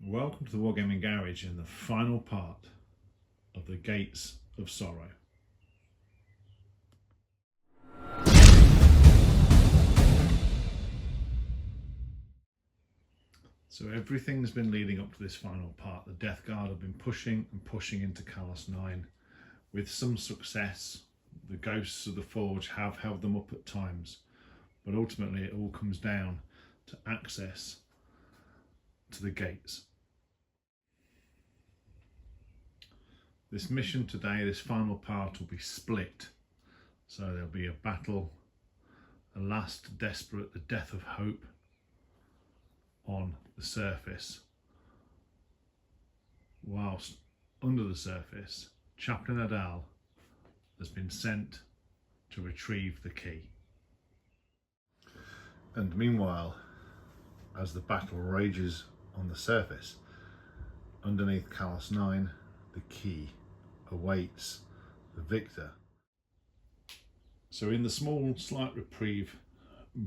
Welcome to the Wargaming Garage in the final part of the Gates of Sorrow. So everything's been leading up to this final part. The Death Guard have been pushing and pushing into Kallos IX with some success. The ghosts of the Forge have held them up at times, but ultimately it all comes down to access to the gates. This mission today, this final part, will be split. So there'll be a battle, a last desperate, the death of hope on the surface. Whilst under the surface, Chaplain Ad'al has been sent to retrieve the key. And meanwhile, as the battle rages on the surface, underneath Kallos IX, the key awaits the victor. So in the small slight reprieve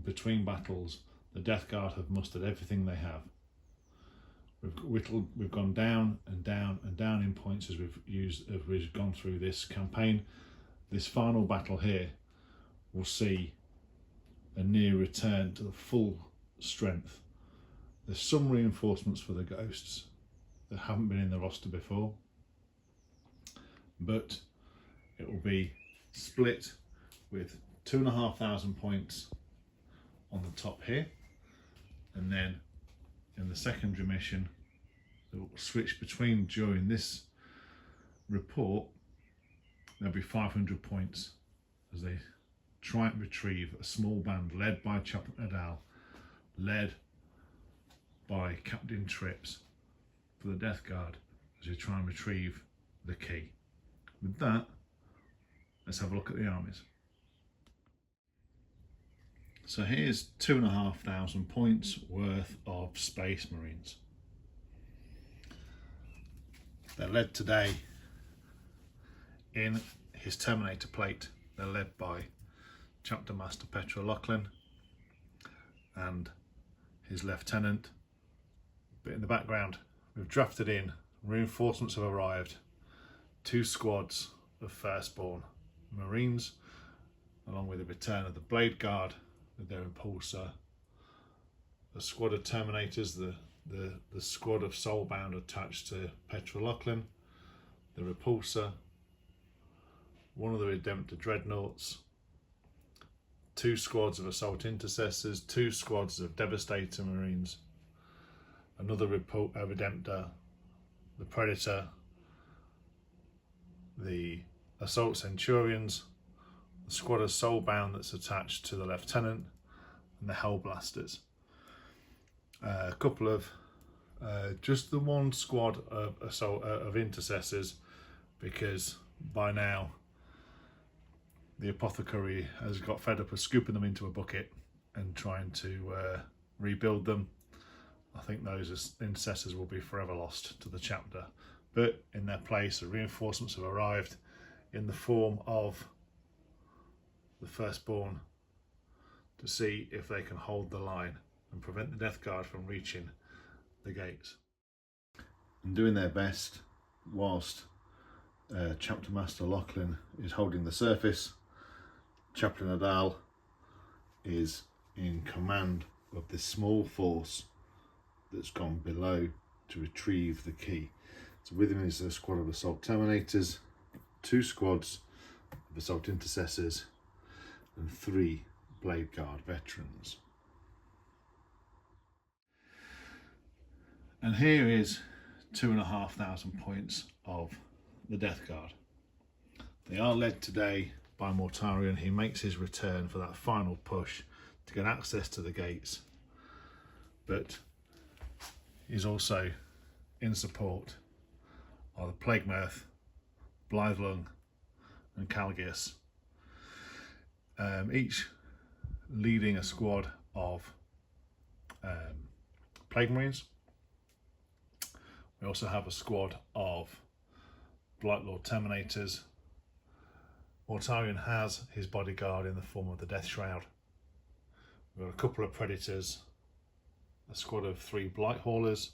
between battles, the Death Guard have mustered everything they have. We've gone down and down and down in points as we've gone through this campaign. This final battle here will see a near return to the full strength. There's some reinforcements for the ghosts that haven't been in the roster before, but it will be split with 2,500 points on the top here, and then in the secondary mission that will switch between during this report, there'll be 500 points as they try and retrieve a small band led by Chaplain Ad'al, led by Captain Trips for the Death Guard, as they try and retrieve the key. With that, let's have a look at the armies. So here's 2,500 points worth of Space Marines. They're led today in his Terminator plate. They're led by Chapter Master Pet'ra Lok'lin and his lieutenant. But in the background, we've drafted in, reinforcements have arrived, 2 squads of Firstborn Marines, along with the return of the Blade Guard with their Impulsor, a squad of Terminators, the squad of Soulbound attached to Pet'ra Lok'lin, the Repulsor, one of the Redemptor Dreadnoughts, 2 squads of Assault Intercessors, 2 squads of Devastator Marines, another Redemptor, the Predator, the Assault Centurions, the squad of Soulbound that's attached to the Lieutenant, and the Hellblasters. A couple of just the one squad of Intercessors, because by now the Apothecary has got fed up of scooping them into a bucket and trying to rebuild them. I think those Intercessors will be forever lost to the chapter, but in their place the reinforcements have arrived in the form of the Firstborn to see if they can hold the line and prevent the Death Guard from reaching the gates. And doing their best whilst Chapter Master Lok'lin is holding the surface, Chaplain Ad'al is in command of this small force that's gone below to retrieve the key. So with him is a squad of Assault Terminators, 2 squads of Assault Intercessors, and 3 Blade Guard veterans. And here is 2,500 points of the Death Guard. They are led today by Mortarion. He makes his return for that final push to get access to the gates, but he's also in support of the Plague Mirth, Blithelung and Kallos, each leading a squad of Plague Marines. We also have a squad of Blightlord Terminators. Mortarion has his bodyguard in the form of the Death Shroud. We've got a couple of Predators, a squad of 3 Blight Haulers,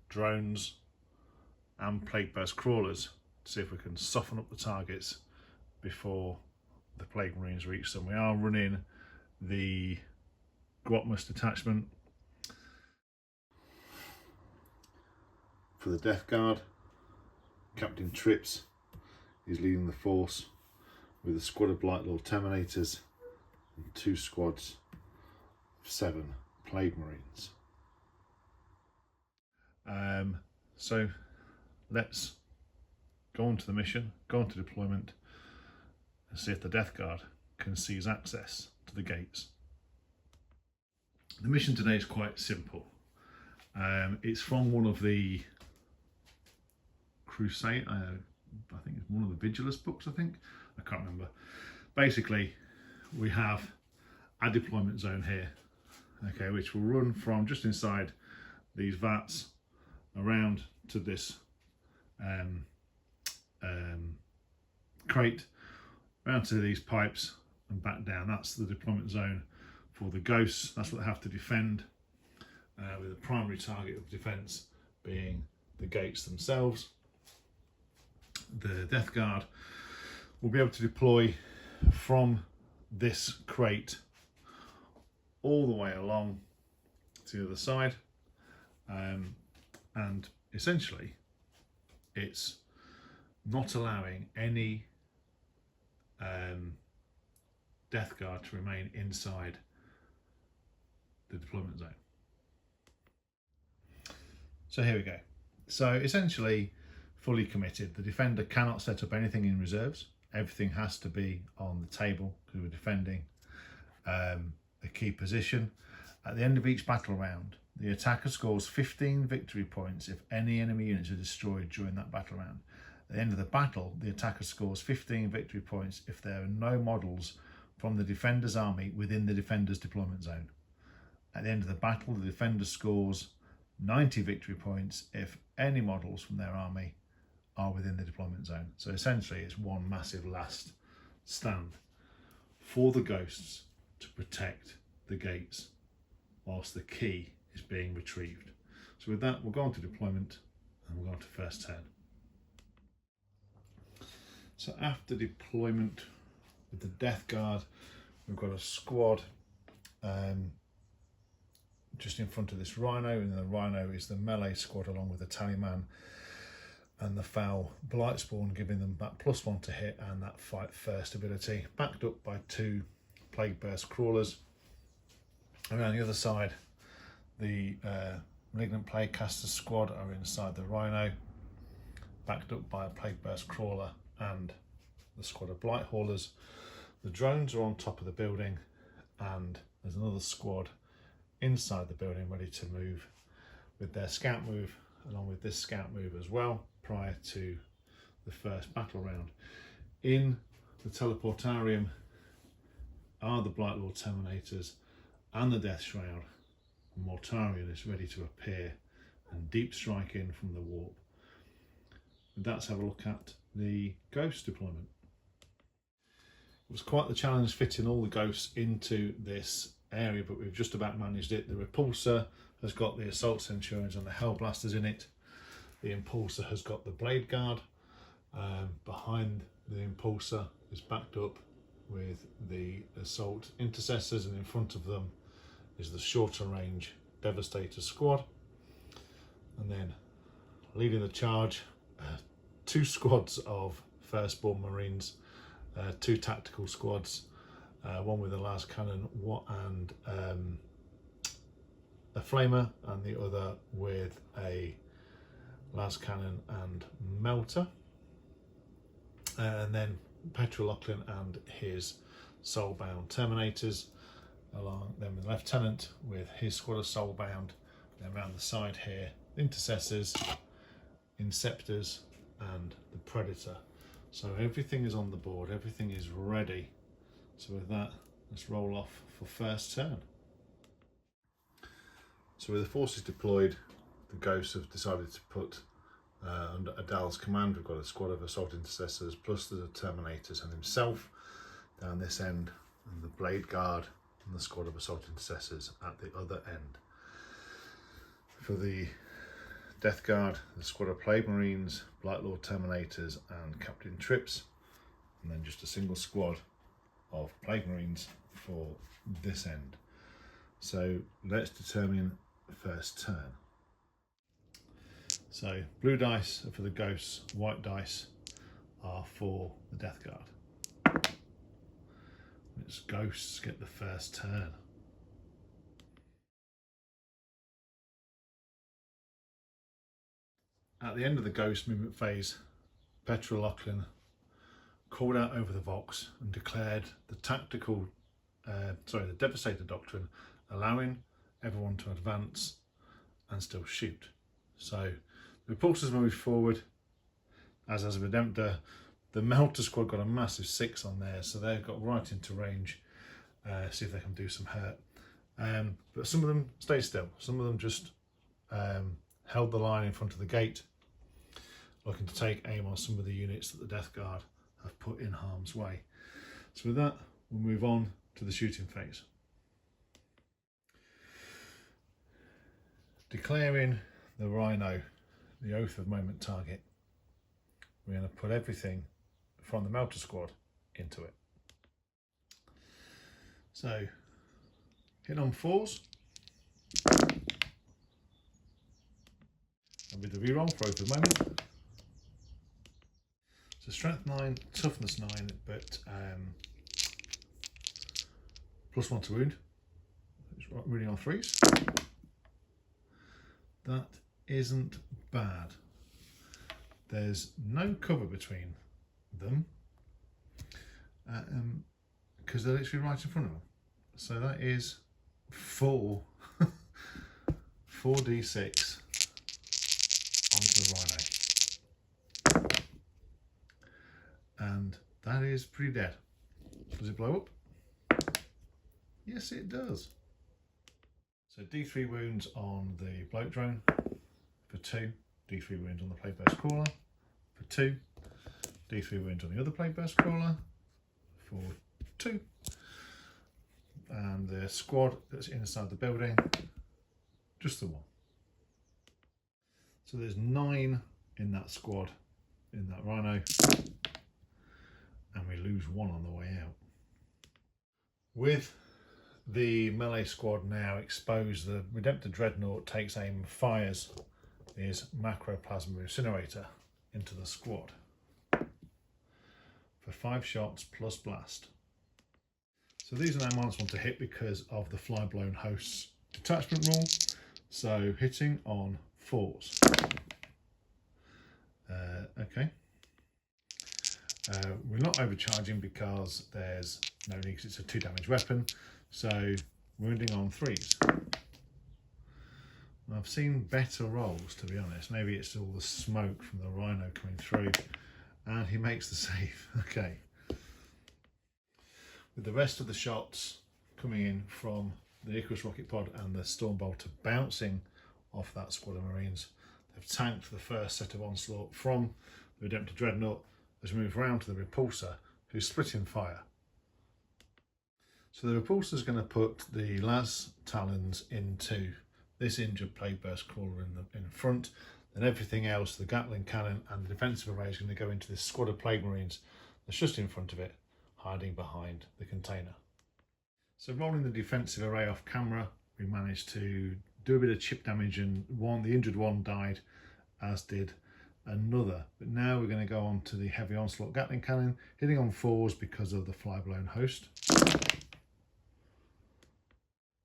drones and plague burst crawlers to see if we can soften up the targets before the plague marines reach them. We are running the Guatmus detachment. For the Death Guard, Captain Trips is leading the force with a squad of Blight Lord Terminators and 2 squads of 7 Plague Marines. So let's go on to the mission, go on to deployment, and see if the Death Guard can seize access to the gates. The mission today is quite simple. It's from one of the Crusade, I think it's one of the Vigilus books, I can't remember. Basically, we have a deployment zone here, okay, which will run from just inside these vats around to this crate, around to these pipes and back down. That's the deployment zone for the ghosts. That's what they have to defend, with the primary target of defence being the gates themselves. The Death Guard will be able to deploy from this crate all the way along to the other side, and essentially it's not allowing any Death Guard to remain inside the deployment zone. So here we go. So essentially fully committed. The defender cannot set up anything in reserves. Everything has to be on the table because we're defending a key position. At the end of each battle round, the attacker scores 15 victory points if any enemy units are destroyed during that battle round. At the end of the battle, the attacker scores 15 victory points if there are no models from the defender's army within the defender's deployment zone. At the end of the battle, the defender scores 90 victory points if any models from their army are within the deployment zone. So essentially it's one massive last stand for the ghosts to protect the gates whilst the key is being retrieved. So with that, we'll go on to deployment and we'll go on to first turn. So after deployment with the Death Guard, we've got a squad just in front of this Rhino, and the Rhino is the melee squad along with the Tallyman and the Foul Blightspawn, giving them that +1 to hit and that fight first ability, backed up by 2 Plague Burst Crawlers. Around the other side, the Malignant Plague Caster squad are inside the Rhino, backed up by a Plague Burst Crawler and the squad of Blight Haulers. The drones are on top of the building, and there's another squad inside the building ready to move with their scout move, along with this scout move as well, prior to the first battle round. In the teleportarium are the Blight Lord Terminators and the Death Shroud. Mortarion is ready to appear and deep strike in from the warp. And let's have a look at the ghost deployment. It was quite the challenge fitting all the ghosts into this area, but we've just about managed it. The Repulsor has got the Assault Centurions and the Hellblasters in it. The Impulsor has got the Blade Guard. Behind the Impulsor is backed up with the Assault Intercessors, and in front of them is the shorter range Devastator squad. And then leading the charge, 2 squads of Firstborn Marines, 2 tactical squads, one with a las cannon and a flamer, and the other with a las cannon and melter. And then Pet'ra Lok'lin and his soulbound Terminators, along then with the Lieutenant with his squad of soulbound. Then around the side here, Intercessors, Inceptors and the Predator. So everything is on the board, everything is ready. So with that, let's roll off for first turn. So with the forces deployed, the ghosts have decided to put under Ad'al's command. We've got a squad of Assault Intercessors plus the Terminators and himself down this end, and the Blade Guard and the squad of Assault Intercessors at the other end. For the Death Guard, the squad of Plague Marines, Blight Lord Terminators and Captain Trips, and then just a single squad of Plague Marines for this end. So let's determine the first turn. So blue dice are for the ghosts, white dice are for the Death Guard. It's ghosts get the first turn. At the end of the ghost movement phase, Pet'ra Lok'lin called out over the Vox and declared the the Devastator Doctrine, allowing everyone to advance and still shoot. So the repulsors moved forward, as a Redemptor. The Melter squad got a massive 6 on there, so they've got right into range, see if they can do some hurt. But some of them stayed still. Some of them just held the line in front of the gate, looking to take aim on some of the units that the Death Guard have put in harm's way. So with that, we'll move on to the shooting phase. Declaring the Rhino the Oath of Moment target, we're going to put everything from the Melter squad into it. So, hitting on 4s. And with the reroll for Oath of Moment. So strength 9, toughness 9, but +1 to wound. It's wounding on 3s. That isn't bad. There's no cover between them because they're literally right in front of them. So that is 4d6 onto the Rhino. And that is pretty dead. Does it blow up? Yes, it does. So D3 wounds on the bloke drone for 2. D3 wounds on the Plague Burst Crawler for 2. D3 wounds on the other Plague Burst Crawler for 2. And the squad that's inside the building, just the 1. So there's 9 in that squad, in that Rhino, and we lose 1 on the way out. With the melee squad now exposed, the Redemptor Dreadnought takes aim and fires his Macroplasma Incinerator into the squad for 5 shots plus blast. So these are now -1 to hit because of the Flyblown Host's detachment rule. So hitting on 4s. Okay. We're not overcharging because there's no need, because it's a 2 damage weapon. So wounding on 3s. I've seen better rolls, to be honest. Maybe it's all the smoke from the Rhino coming through, and he makes the save. Okay. With the rest of the shots coming in from the Icarus rocket pod and the Stormbolter bouncing off that squad of Marines, they've tanked the first set of onslaught from the Redemptor Dreadnought as we move around to the Repulsor, who's splitting fire. So the Repulsor is going to put the Las Talons into this injured Plague Burst Crawler in front, then everything else, the Gatling Cannon and the defensive array, is going to go into this squad of Plague Marines that's just in front of it, hiding behind the container. So rolling the defensive array off camera, we managed to do a bit of chip damage, and the injured one died, as did another. But now we're going to go on to the heavy onslaught Gatling Cannon, hitting on 4s because of the Flyblown Host.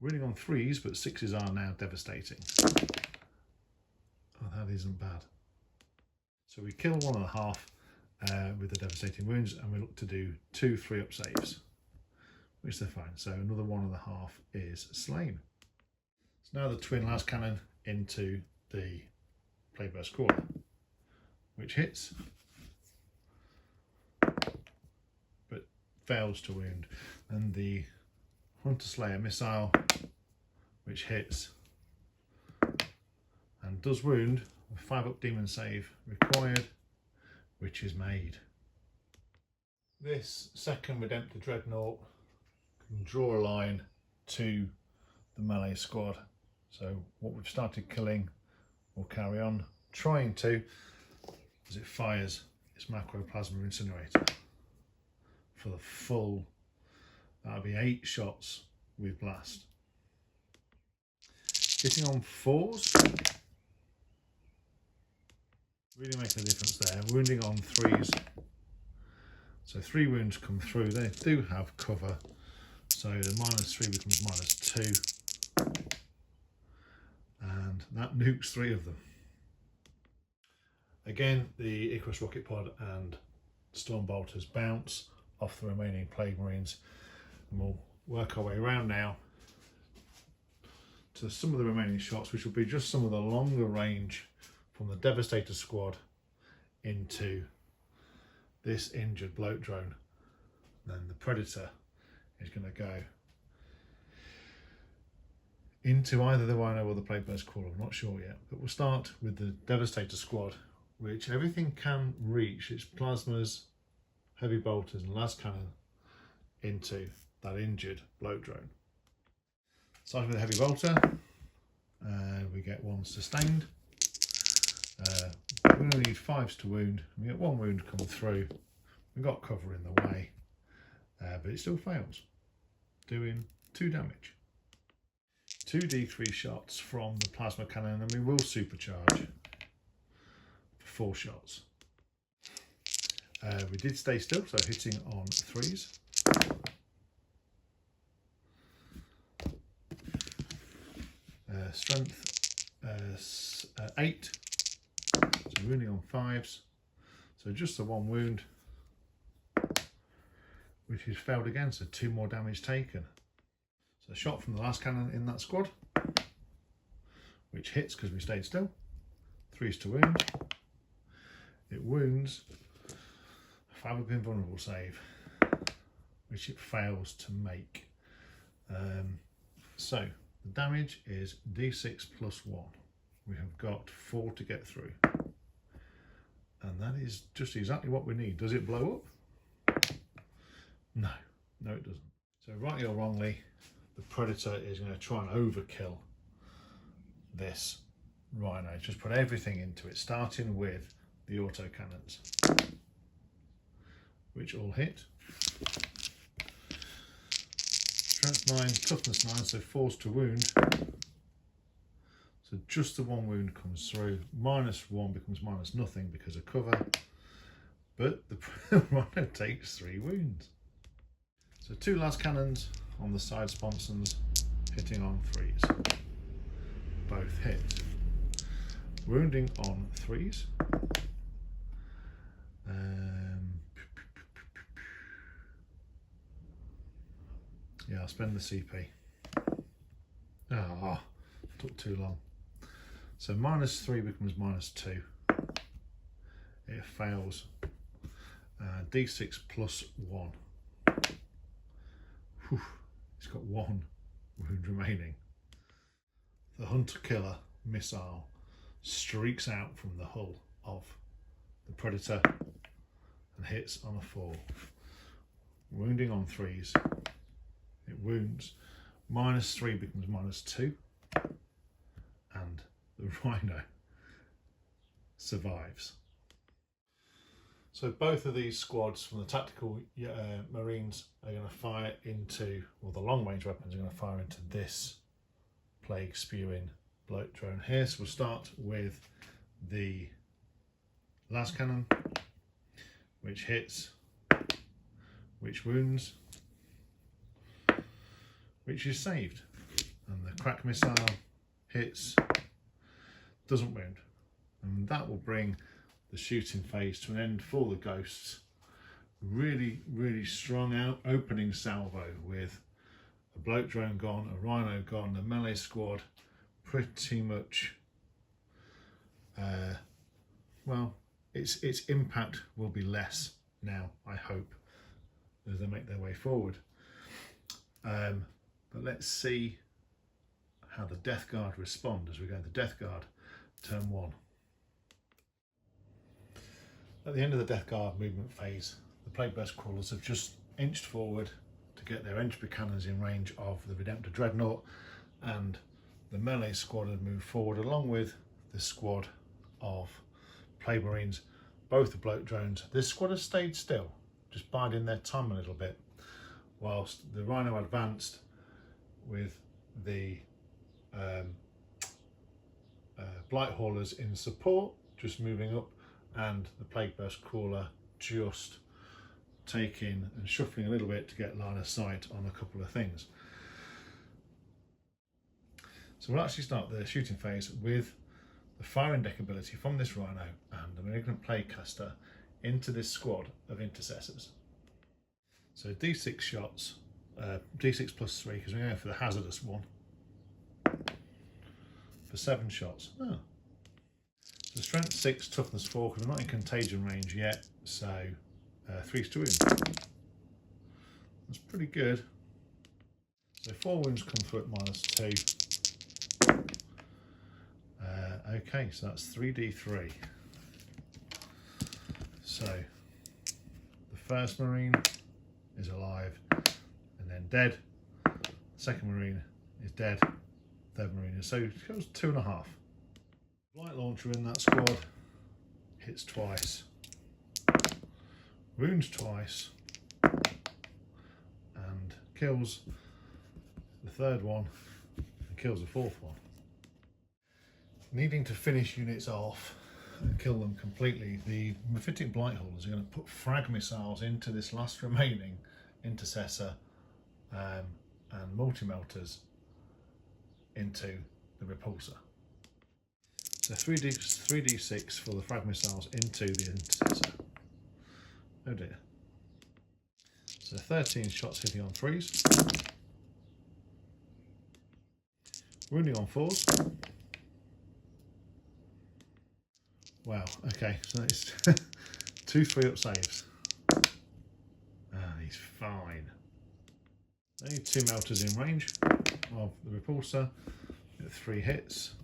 Winning on 3s, but 6s are now devastating. Oh, that isn't bad. So we kill 1.5 with the devastating wounds, and we look to do 2 3-up saves, which they're fine. So another 1.5 is slain. So now the twin las cannon into the Plague Burst Crawler, which hits, but fails to wound. And the Hunter Slayer missile, which hits and does wound, with 5-up demon save required, which is made. This second Redemptor Dreadnought can draw a line to the melee squad. So what we've started killing will carry on trying to, as it fires its macroplasma incinerator for the full, that'll be 8 shots with blast. Hitting on 4s really makes a difference there. Wounding on 3s, so 3 wounds come through. They do have cover, so the -3 becomes -2, and that nukes 3 of them. Again, the Icarus rocket pod and storm bolters bounce off the remaining plague marines, and we'll work our way around now to some of the remaining shots, which will be just some of the longer range from the Devastator squad into this injured bloat drone. Then the Predator is going to go into either the Rhino or the Plague Burst Crawler, I'm not sure yet, but we'll start with the Devastator squad, which everything can reach its plasmas, heavy bolters and las cannon into that injured bloat drone. Starting with the heavy bolter, we get 1 sustained. We're going to need 5s to wound. We get 1 wound come through. We've got cover in the way, but it still fails, doing 2 damage. 2 D3 shots from the plasma cannon, and we will supercharge for 4 shots. We did stay still, so hitting on 3s. Strength 8, so wounding on 5s, so just the 1 wound, which is failed again, so 2 more damage taken. So a shot from the last cannon in that squad, which hits because we stayed still. 3s to wound. It wounds a Fabricant vulnerable save, which it fails to make. So the damage is D6 plus 1. We have got 4 to get through, and that is just exactly what we need. Does it blow up? No, it doesn't. So rightly or wrongly, the Predator is going to try and overkill this Rhino. Just put everything into it, starting with the autocannons, which all hit. Strength 9, toughness 9, so 4s to wound. So just the 1 wound comes through. -1 becomes -0 because of cover. But the Rhino takes 3 wounds. So 2 las cannons on the side sponsons, hitting on 3s. Both hit. Wounding on 3s. Yeah, I'll spend the CP. Ah, took too long. So -3 becomes -2. It fails. D6 plus 1. Whew, it's got 1 wound remaining. The Hunter Killer missile streaks out from the hull of the Predator and hits on a 4. Wounding on 3s. It wounds. -3 becomes -2. And the Rhino survives. So both of these squads from the tactical Marines are going to fire into, or the long range weapons are going to fire into this plague spewing bloat drone here. So we'll start with the las cannon, which hits, which wounds, which is saved, and the crack missile hits, doesn't wound, and that will bring the shooting phase to an end for the ghosts. Really strong out opening salvo with a bloat drone gone, a rhino gone, the melee squad pretty much well, its impact will be less now, I hope, as they make their way forward. But let's see how the Death Guard respond as we go into Death Guard turn 1. At the end of the Death Guard movement phase, the Plague Burst Crawlers have just inched forward to get their entropy cannons in range of the Redemptor Dreadnought, and the melee squad have moved forward along with this squad of Plague Marines, both the bloat drones. This squad has stayed still, just biding their time a little bit, whilst the Rhino advanced with the Blight Haulers in support, just moving up, and the Plague Burst Crawler just taking and shuffling a little bit to get line of sight on a couple of things. So we'll actually start the shooting phase with the firing deck ability from this Rhino and the Malignant Plaguecaster into this squad of intercessors. So D6 shots, D6 plus 3, because we're going for the hazardous one, for 7 shots. Oh. So strength 6, toughness 4, because we're not in contagion range yet, so 3 to wound. That's pretty good. So 4 wounds come through at -2. Okay, so that's 3d3. So the first Marine is alive and then dead. The second Marine is dead. Third Marine is, so it goes 2.5. Light launcher in that squad hits twice, wounds twice, and kills the third one and kills the fourth one. Needing to finish units off and kill them completely, the Mephitic Blight Haulers are going to put frag missiles into this last remaining intercessor and multi-melters into the repulsor. So 3d6 for the frag missiles into the intercessor. Oh dear. So 13 shots hitting on 3s. Wounding on 4s. Wow, okay, so it's 2 3-up saves. Ah, he's fine. Only 2 melters in range of the repulsor, 3 hits.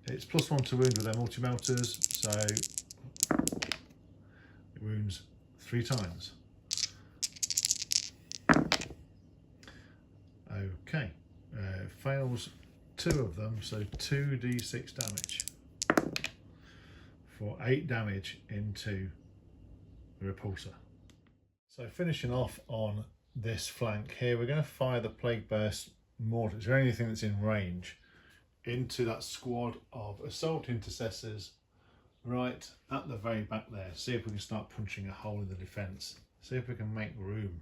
It's +1 to wound with their multi-melters, so it wounds 3 times. Okay, fails 2 of them, so 2d6 damage for 8 damage into the repulsor. So finishing off on this flank here, we're going to fire the Plague Burst mortars, or anything that's in range, into that squad of assault intercessors right at the very back there. See if we can start punching a hole in the defence. See if we can make room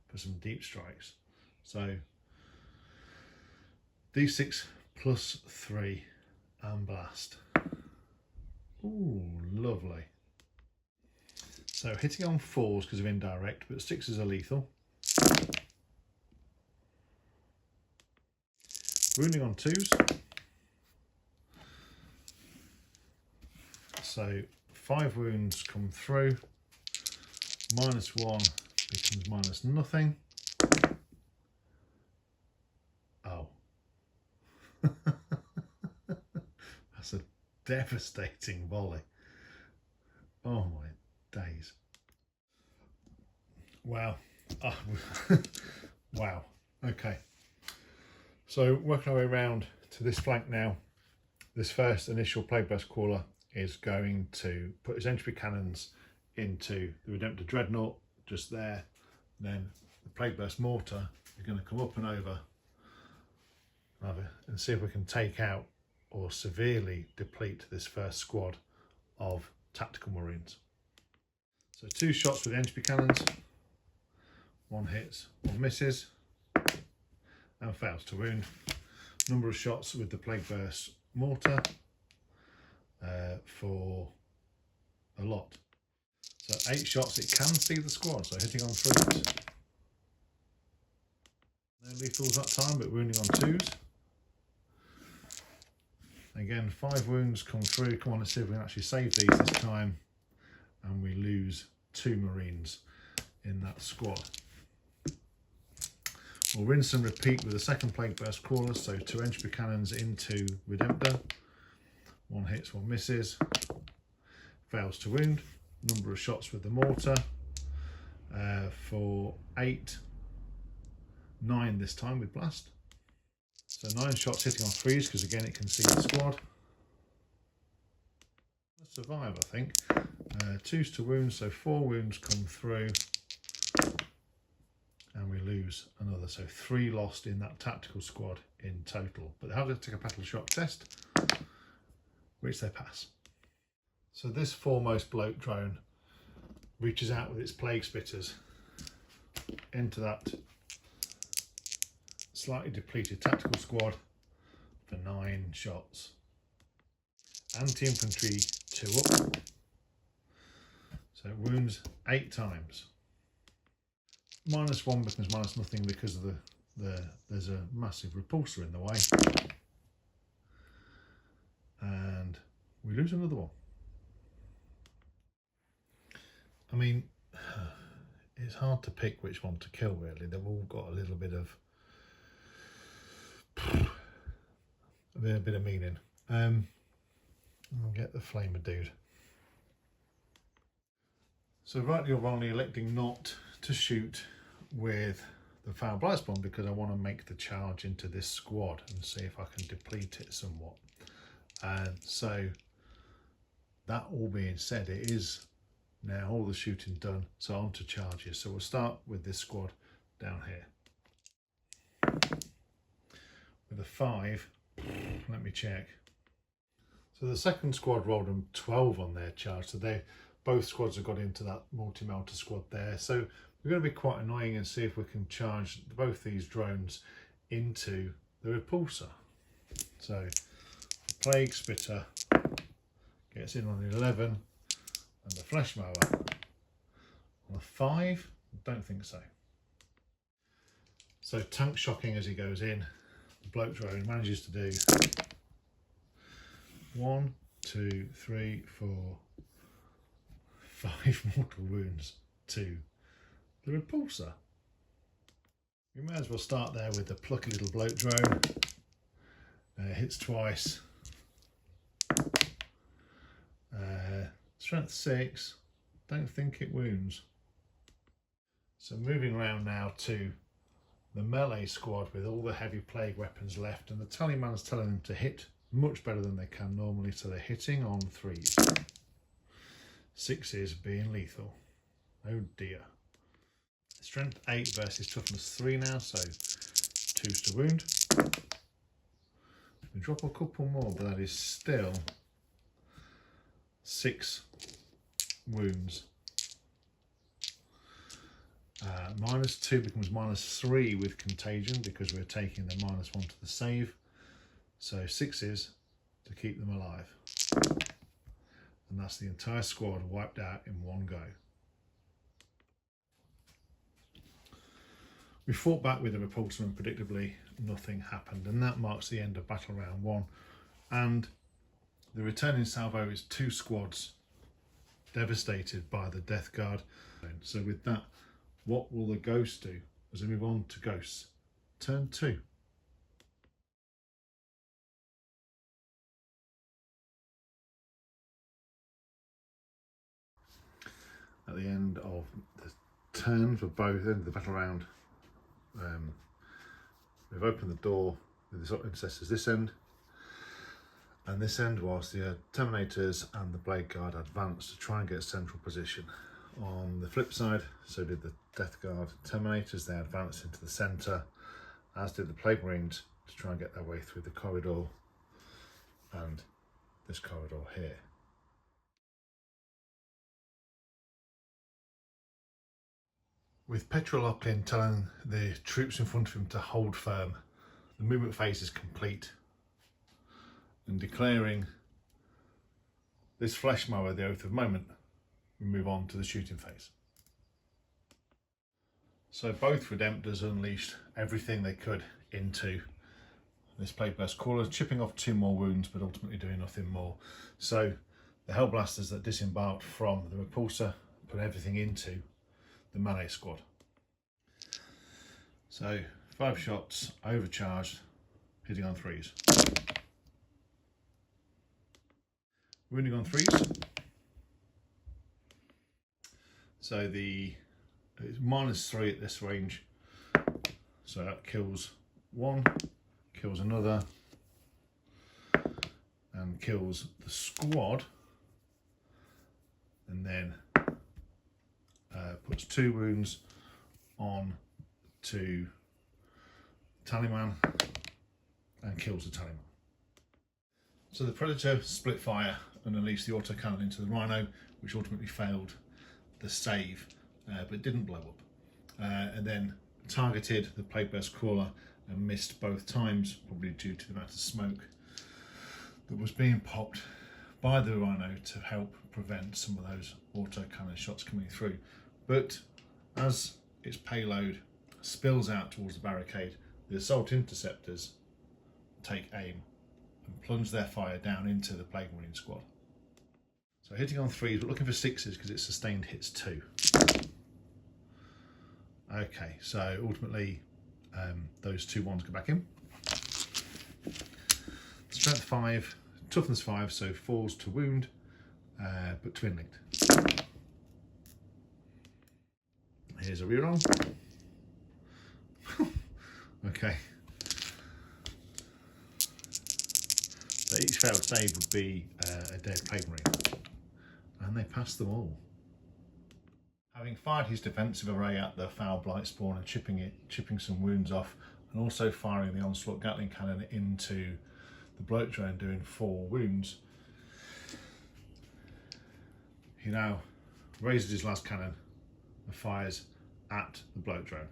for some deep strikes. So D6 plus 3 and blast. Ooh, lovely. So hitting on 4s because of indirect, but 6s are lethal. Wounding on 2s. So 5 wounds come through. -1 becomes -0. Oh. That's a devastating volley. Oh my days. Wow. Oh. Wow. Okay. So working our way around to this flank now, this first initial Plague Burst Crawler is going to put his entry cannons into the Redemptor Dreadnought just there. And then the Plague Burst Mortar is going to come up and over and see if we can take out or severely deplete this first squad of tactical Marines. So 2 shots with entry cannons, 1 hits, 1 misses, and fails to wound. Number of shots with the Plague Burst Mortar for a lot. So 8 shots, it can see the squad, so hitting on 3s. No lethals that time, but wounding on 2s. Again, 5 wounds come through. Come on, let's see if we can actually save these this time. And we lose 2 Marines in that squad. We'll rinse and repeat with the second Plague Burst Crawlers, so 2 entry cannons into Redemptor. 1 hits, 1 misses. Fails to wound. Number of shots with the mortar for 8. 9 this time with blast. So 9 shots hitting on 3s because again it can see the squad. Survive, I think. 2s to wounds, so 4 wounds come through. And we lose another, so 3 lost in that tactical squad in total. But they have to take a battle shock test, which they pass. So this foremost bloke drone reaches out with its plague spitters into that slightly depleted tactical squad for 9 shots. Anti-infantry 2 up, so it wounds 8 times. -1 becomes -0 because of there's a massive repulsor in the way, and we lose another one. I mean, it's hard to pick which one to kill really. They've all got a little bit of meaning. I'll get the flamer dude. So rightly or wrongly electing not to shoot with the foul blight spawn because I want to make the charge into this squad and see if I can deplete it somewhat. And so that all being said, it is now all the shooting done, so on to charges. So we'll start with this squad down here. With a 5, let me check. So the second squad rolled them 12 on their charge, so both squads have got into that multi-melter squad there. So we're going to be quite annoying and see if we can charge both these drones into the repulsor. So the plague spitter gets in on 11 and the flesh mower on a 5. Don't think so. So tank shocking as he goes in, the bloke drone manages to do 1, 2, 3, 4, 5 mortal wounds to the repulsor. We may as well start there with the plucky little bloke drone. Hits twice. Strength 6. Don't think it wounds. So moving around now to the melee squad with all the heavy plague weapons left, and the tallyman's telling them to hit much better than they can normally, so they're hitting on 3s. 6s being lethal. Oh dear. Strength 8 versus toughness 3 now, so 2s to wound. We drop a couple more, but that is still 6 wounds. -2 becomes -3 with contagion because we're taking the -1 to the save. So 6s to keep them alive. And that's the entire squad wiped out in one go. We fought back with the repulsor and predictably nothing happened, and that marks the end of battle round 1. And the returning salvo is 2 squads devastated by the death guard. So with that, what will the ghosts do as we move on to ghosts? Turn 2. At the end of the turn for both, end of the battle round, we've opened the door with the intercessors this end and this end, whilst the Terminators and the Blade Guard advanced to try and get a central position. On the flip side, so did the Death Guard Terminators. They advanced into the centre, as did the Plague Marines, to try and get their way through the corridor and this corridor here. With Pet'ra Lok'lin telling the troops in front of him to hold firm, the movement phase is complete, and declaring this flesh mower the oath of moment, we move on to the shooting phase. So both Redemptors unleashed everything they could into this Plague Burst Caller, chipping off 2 more wounds but ultimately doing nothing more. So the Hellblasters that disembarked from the repulsor put everything into the melee squad. So 5 shots, overcharged, hitting on 3s. Wounding on 3s. So it's -3 at this range. So that kills 1, kills another, and kills the squad, and then puts 2 wounds on to Tallyman and kills the Tallyman. So the Predator split fire and unleashed the autocannon into the Rhino, which ultimately failed the save, but didn't blow up. And then targeted the Plaguebear's crawler and missed both times, probably due to the amount of smoke that was being popped by the Rhino to help prevent some of those autocannon shots coming through. But as its payload spills out towards the barricade, the assault interceptors take aim and plunge their fire down into the Plague Marine squad. So hitting on 3s, but looking for 6s because it sustained hits 2. Okay, so ultimately those 2 1s go back in. Strength 5, toughness 5, so 4s to wound, but twin linked. Here's a reroll. Okay. So each failed save would be a dead Plague Marine, and they passed them all. Having fired his defensive array at the foul blight spawn and chipping some wounds off, and also firing the onslaught Gatling cannon into the bloat drone, doing 4 wounds, he now raises his last cannon and fires at the bloat drone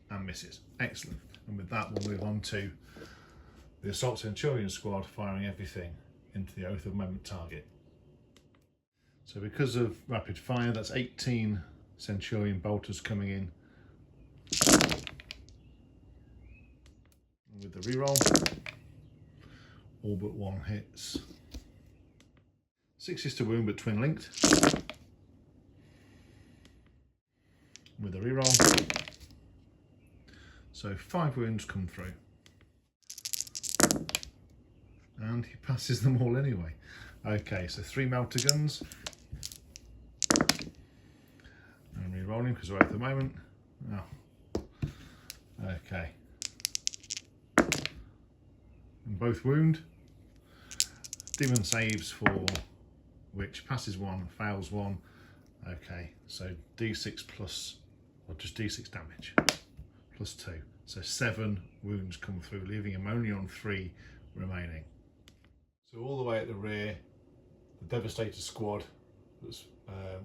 and misses. Excellent. And with that, we'll move on to the Assault Centurion squad firing everything into the Oath of Moment target. So because of rapid fire, that's 18 Centurion bolters coming in. And with the reroll, all but 1 hits. 6 is to wound, but twin linked. With the reroll, so 5 wounds come through, and he passes them all anyway. Okay, so 3 melter guns, and re-rolling because we're at the moment. Oh, okay, and both wound. Demon saves for which passes 1, fails 1. Okay, so d6 plus, or just d6 damage plus 2. So 7 wounds come through, leaving him only on 3 remaining. So all the way at the rear, the Devastator squad that's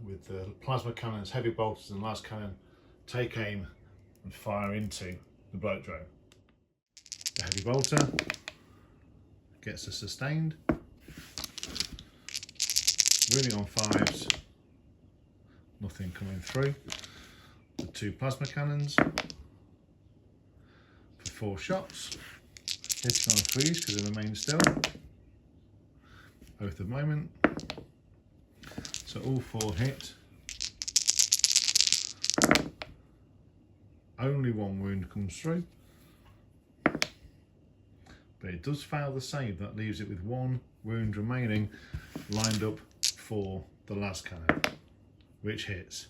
with the plasma cannons, heavy bolters and last cannon take aim and fire into the bloat drone. The heavy bolter gets a sustained, wounding on 5s, nothing coming through. The 2 plasma cannons for 4 shots, hitting on 3s because they remain still. Oath of Moment, so all 4 hit. Only 1 wound comes through, but it does fail the save. That leaves it with 1 wound remaining, lined up for the last cannon, which hits,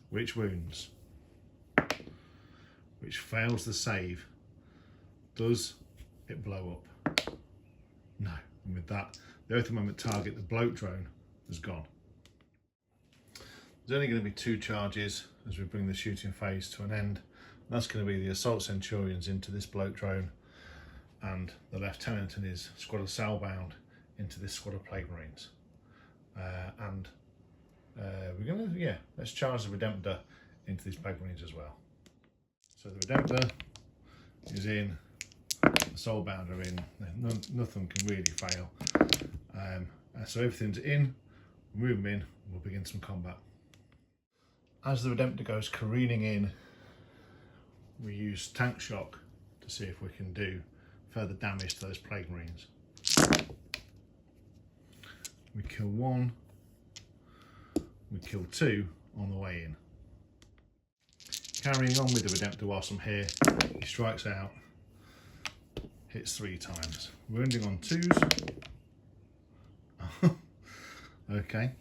which wounds, which fails the save. Does it blow up? No. And with that, the Oath of Moment target, the bloat drone, has gone. There's only going to be 2 charges as we bring the shooting phase to an end. That's going to be the Assault Centurions into this bloat drone, and the Lieutenant and his squad of Salbound into this squad of Plague Marines. We're going to, let's charge the Redemptor into these Plague Marines as well. So the Redemptor is in, the Soulbound are in, nothing can really fail. So everything's in, move them in, we'll begin some combat. As the Redemptor goes careening in, we use Tank Shock to see if we can do further damage to those Plague Marines. We kill 1, we kill 2 on the way in. Carrying on with the Redemptor whilst I'm here, he strikes out, hits 3 times, wounding on 2s. Okay,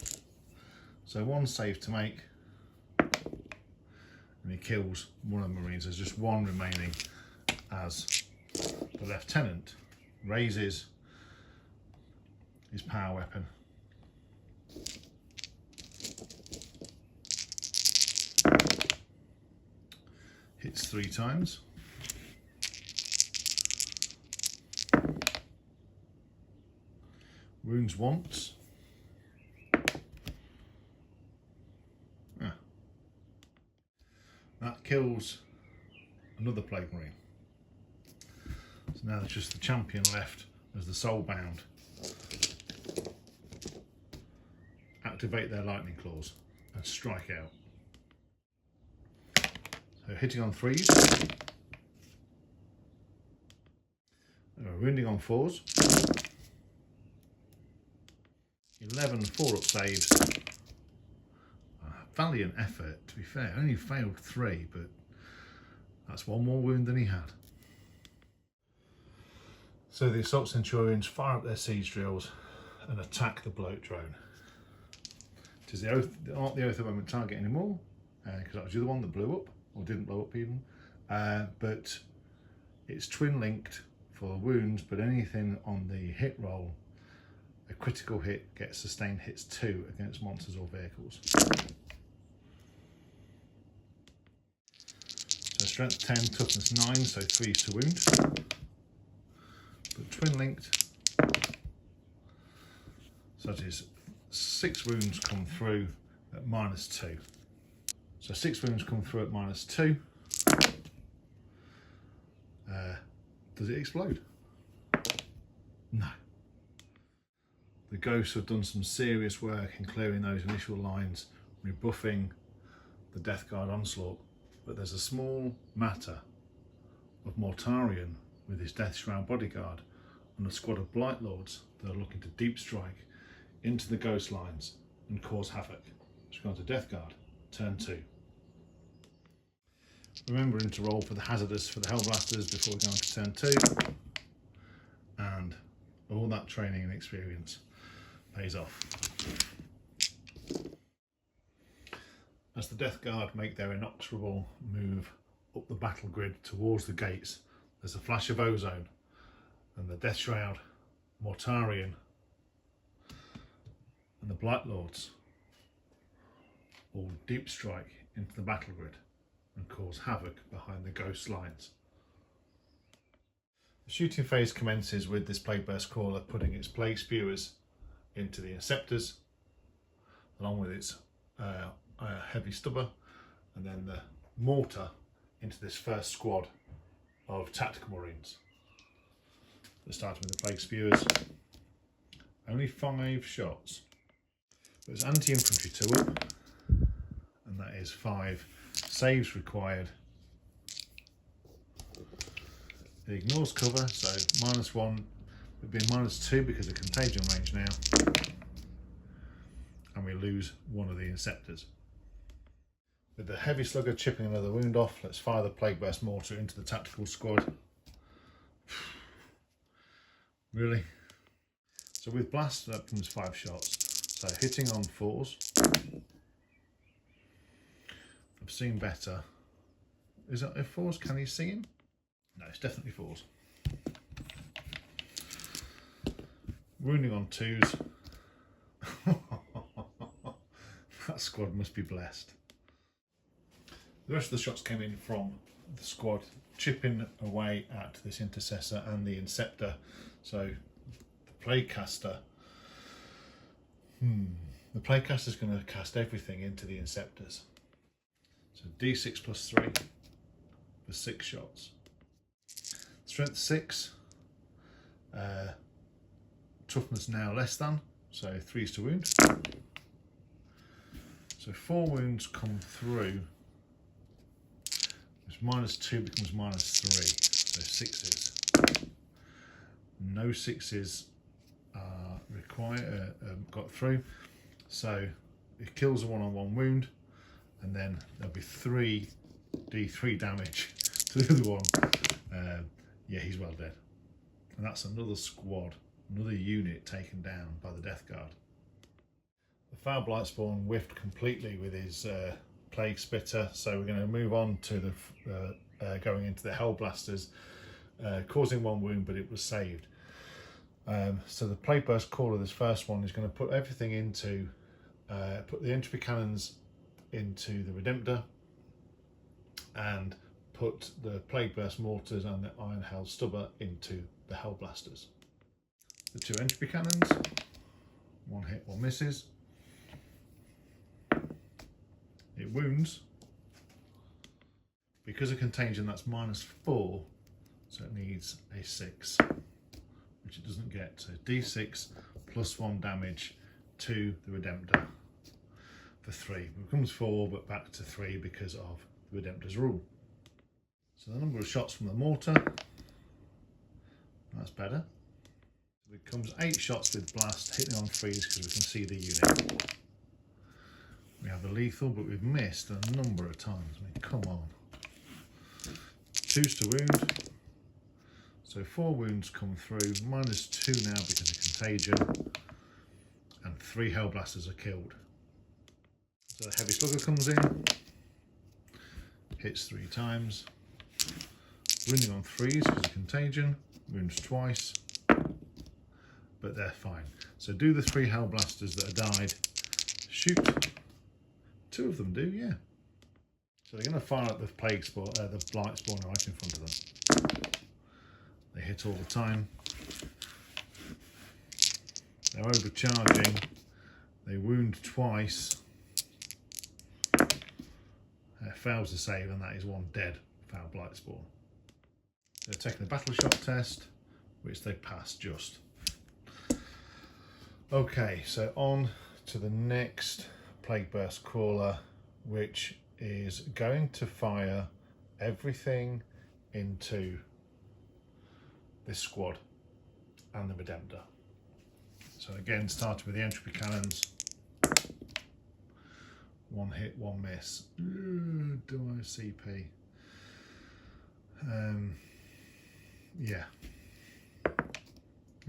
so 1 save to make, and he kills one of the Marines. There's just 1 remaining as the lieutenant raises his power weapon. Hits 3 times. Wounds once. That kills another Plague Marine. So now there's just the champion left as the soulbound. Activate their lightning claws and strike out. So hitting on 3s. Wounding on 4s. 11 4-up saves. Valiant effort, to be fair. Only failed 3, but that's 1 more wound than he had. So the Assault Centurions fire up their siege drills and attack the bloat drone. It is the Oath, not the Oath of Moment target anymore, because that was the other one that blew up, or didn't blow up even. But it's twin linked for wounds, but anything on the hit roll, a critical hit gets sustained hits 2 against monsters or vehicles. So strength 10, toughness 9, so 3s to wound. But twin linked, so that is 6 wounds come through at -2. So 6 wounds come through at -2. Does it explode? No. The ghosts have done some serious work in clearing those initial lines, rebuffing the Death Guard onslaught. But there's a small matter of Mortarion with his Death Shroud bodyguard and a squad of Blight Lords that are looking to deep strike into the ghost lines and cause havoc. So we're going to Death Guard, turn 2. Remembering to roll for the hazardous for the Hellblasters before we go into turn 2. And all that training and experience pays off. As the Death Guard make their inexorable move up the battle grid towards the gates, there's a flash of ozone, and the Death Shroud, Mortarion, and the Blight Lords all deep strike into the battle grid and cause havoc behind the ghost lines. The shooting phase commences with this Plague Burst Crawler putting its Plague Spewers into the Inceptors, along with its heavy stubber, and then the mortar into this first squad of tactical marines. They're starting with the Plague Spewers. Only 5 shots. There's anti-infantry 2 up, and that is 5 saves required. It ignores cover, so -1 would be -2 because of contagion range now, and we lose one of the Inceptors. With the heavy slugger chipping another wound off, let's fire the Plague Burst Mortar into the tactical squad. Really? So with blast, that comes 5 shots. So hitting on 4s. I've seen better. Is that if 4s? Can you see him? No, it's definitely 4s. Wounding on 2s. That squad must be blessed. The rest of the shots came in from the squad chipping away at this Intercessor and the Inceptor. So the Plaguecaster, the Plaguecaster is going to cast everything into the Inceptors. So D6 +3 for 6 shots. Strength 6, toughness now less than, so 3s to wound. So 4 wounds come through. It's -2 becomes -3, so 6s. No 6s are required, got through, so it kills a 1-on-1 wound, and then there'll be 3 D3 damage to the other one. Yeah, he's well dead. And that's another squad, another unit taken down by the Death Guard. The Foul Blightspawn whiffed completely with his Plague Spitter, so we're going to move on to the going into the Hellblasters. causing 1 wound, but it was saved. So the plague burst caller, this first one, is going to put everything into, put the entropy cannons into the Redemptor, and put the plague burst mortars and the iron hell stubber into the hell blasters. The 2 entropy cannons, 1 hit, 1 misses. It wounds. Because of contagion, that's -4, so it needs a 6, which it doesn't get. So d6 plus 1 damage to the Redemptor for 3. It becomes 4, but back to 3 because of the Redemptor's rule. So the number of shots from the mortar, that's better. It becomes 8 shots with blast, hitting on freeze because we can see the unit. We have the lethal, but we've missed a number of times. I mean, come on. 2s to wound. So 4 wounds come through, -2 now because of contagion, and 3 hellblasters are killed. So the heavy slugger comes in, hits 3 times, wounding on 3s because of contagion, wounds twice, but they're fine. So do the 3 hellblasters that have died shoot? 2 of them do, yeah. So they're going to fire at the plague spawn, the blight spawner right in front of them. They hit all the time. They're overcharging. They wound twice. Fails to save, and that is 1 dead foul blight spawn. They're taking the battle shot test, which they passed just. Okay, so on to the next plague burst crawler, which is going to fire everything into this squad and the Redemptor. So again, starting with the entropy cannons. 1 hit, 1 miss. Do I CP? Yeah.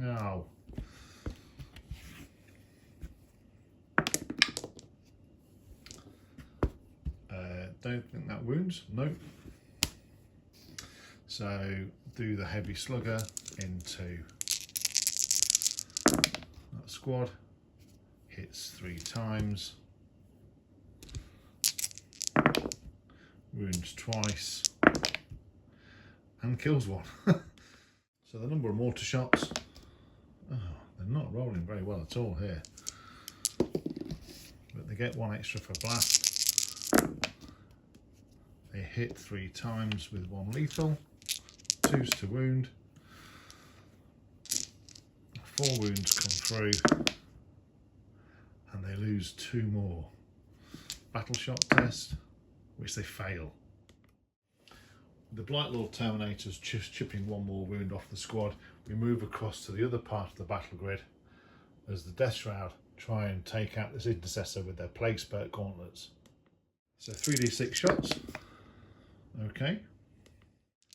Oh. Don't think that wounds. Nope. So do the heavy slugger into that squad. Hits 3 times. Wounds twice. And kills 1. So the number of mortar shots. Oh, they're not rolling very well at all here. But they get 1 extra for blast. They hit 3 times with 1 lethal, 2s to wound, 4 wounds come through, and they lose 2 more. Battle shot test, which they fail. The Blight Lord Terminator's just chipping 1 more wound off the squad. We move across to the other part of the battle grid as the Death Shroud try and take out this Intercessor with their Plague Spurt gauntlets. So 3d6 shots. Okay,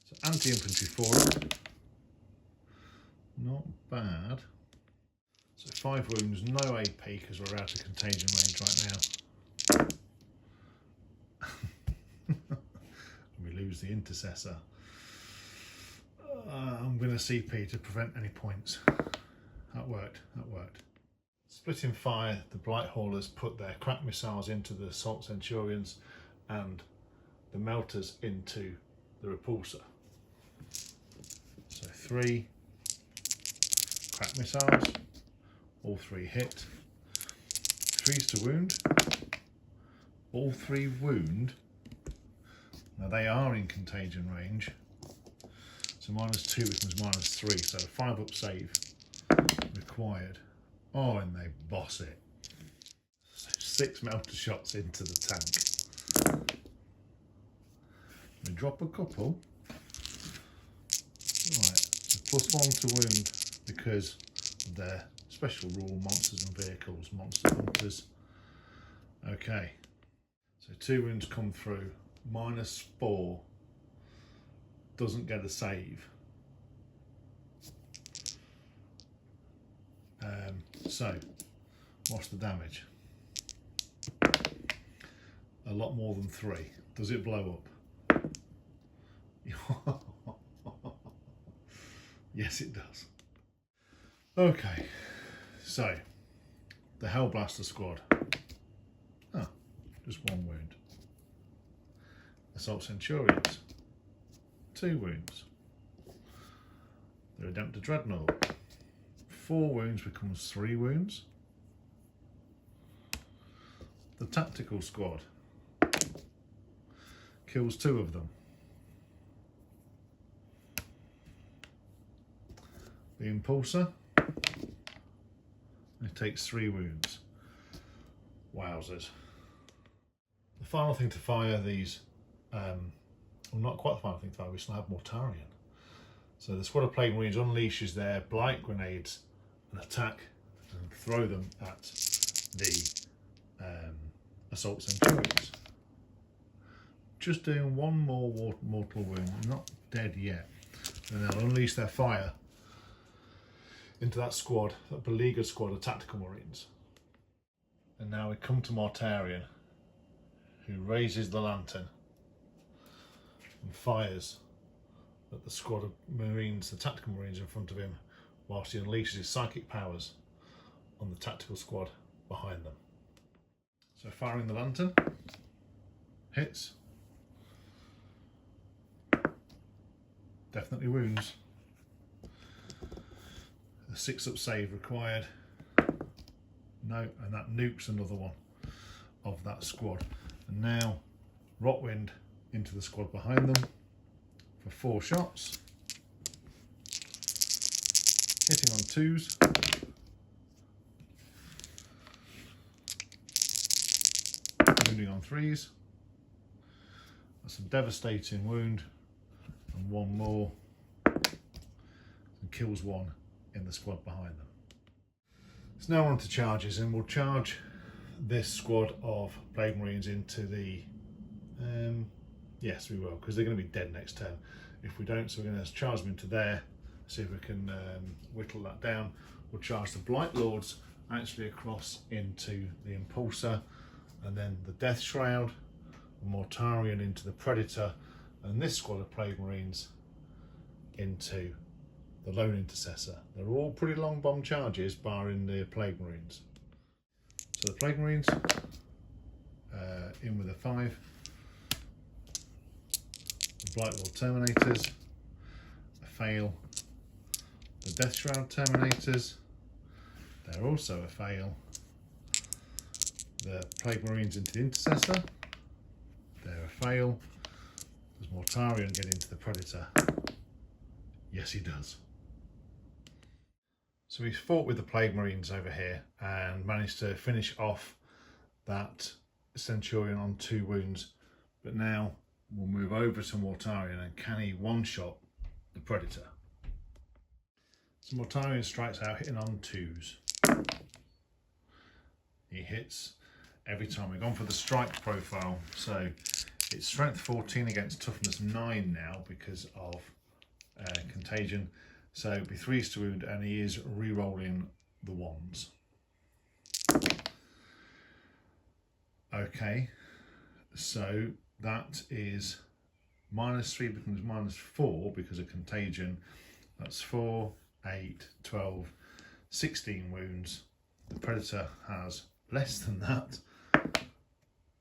so anti-infantry 4, not bad. So 5 wounds, no AP because we're out of contagion range right now. We lose the Intercessor. I'm going to CP to prevent any points. That worked, that worked. Splitting fire, the Blight Haulers put their crack missiles into the Assault Centurions and the melters into the repulsor. So 3 crack missiles, all 3 hit, 3s to wound, all 3 wound. Now they are in contagion range, so -2 becomes -3, so 5 up save required. Oh, and they boss it. So 6 melter shots into the tank. They drop a couple. Right, so +1 to wound because of their special rule, monsters and vehicles, monster hunters. Okay, so 2 wounds come through, -4, doesn't get a save. So, what's the damage? A lot more than 3. Does it blow up? Yes, it does. Okay, so the Hellblaster squad. Oh, just 1 wound. Assault Centurions, 2 wounds. The Redemptor Dreadnought, 4 wounds becomes 3 wounds. The Tactical squad kills 2 of them. The Impulsor, it takes 3 wounds. Wowzers. The final thing to fire these, well, not quite the final thing to fire, we still have Mortarion. So the squad of Plague Marines unleashes their blight grenades and attack and throw them at the Assault Centurions. Just doing 1 more mortal wound, not dead yet. And they'll unleash their fire into that squad, that beleaguered squad of Tactical Marines. And now we come to Mortarion, who raises the lantern and fires at the squad of Marines, the Tactical Marines in front of him, whilst he unleashes his psychic powers on the Tactical squad behind them. So firing the lantern, hits, definitely wounds. A 6-up save required. No, and that nukes another one of that squad. And now Rotwind into the squad behind them for 4 shots, hitting on 2s. Wounding on 3s. That's a devastating wound, and 1 more, and kills 1 in the squad behind them. So now we're on to charges, and we'll charge this squad of Plague Marines into the yes, we will, because they're going to be dead next turn if we don't. So we're going to charge them into there, see if we can whittle that down. We'll charge the Blight Lords actually across into the Impulsor, and then the Death Shroud, the Mortarion into the Predator, and this squad of Plague Marines into the Lone Intercessor. They're all pretty long bomb charges, barring the Plague Marines. So the Plague Marines in with a 5. The Blight Lord Terminators, a fail. The Death Shroud Terminators, they're also a fail. The Plague Marines into the Intercessor, they're a fail. Does Mortarion get into the Predator? Yes, he does. So he's fought with the Plague Marines over here and managed to finish off that Centurion on 2 wounds. But now we'll move over to Mortarion, and can he one-shot the Predator? So Mortarion strikes out, hitting on 2s. He hits every time. We've gone for the strike profile, so it's strength 14 against toughness 9 now because of contagion. So it'll be 3s to wound, and he is re-rolling the 1s. Okay, so that is -3 becomes -4 because of contagion. That's 4, 8, 12, 16 wounds. The Predator has less than that,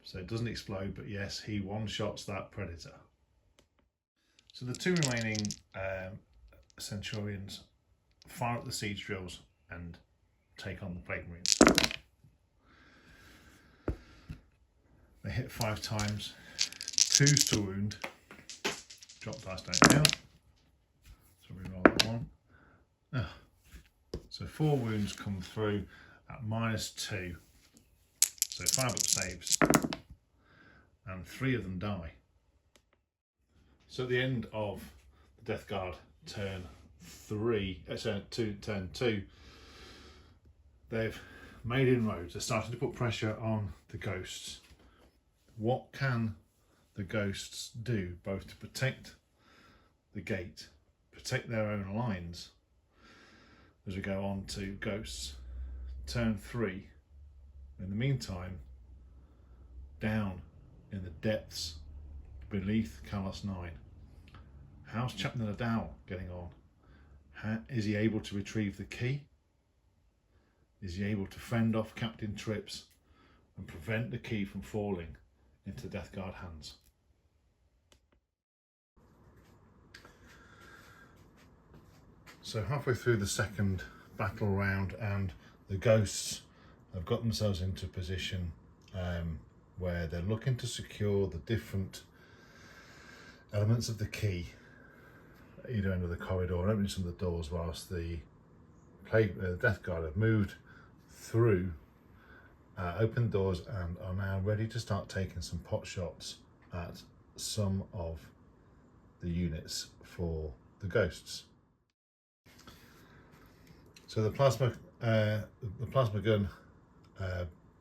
so it doesn't explode, but yes, he one-shots that Predator. So the 2 remaining Centurions fire up the siege drills and take on the Plague Marines. They hit 5 times, 2s to wound. Drop dice don't count, so we roll that 1. So 4 wounds come through at -2. So 5-up saves, and 3 of them die. So at the end of the Death Guard turn 2, they've made inroads. They're starting to put pressure on the ghosts. What can the ghosts do, both to protect the gate, protect their own lines, as we go on to ghosts? Turn 3. In the meantime, down in the depths beneath Kallos IX, how's Chaplain Ad'al getting on? Is he able to retrieve the key? Is he able to fend off Captain Trips and prevent the key from falling into the Death Guard hands? So halfway through the second battle round, and the ghosts have got themselves into a position where they're looking to secure the different elements of the key at either end of the corridor, opening some of the doors, whilst the Death Guard have moved through, opened doors, and are now ready to start taking some pot shots at some of the units for the ghosts. So the plasma gun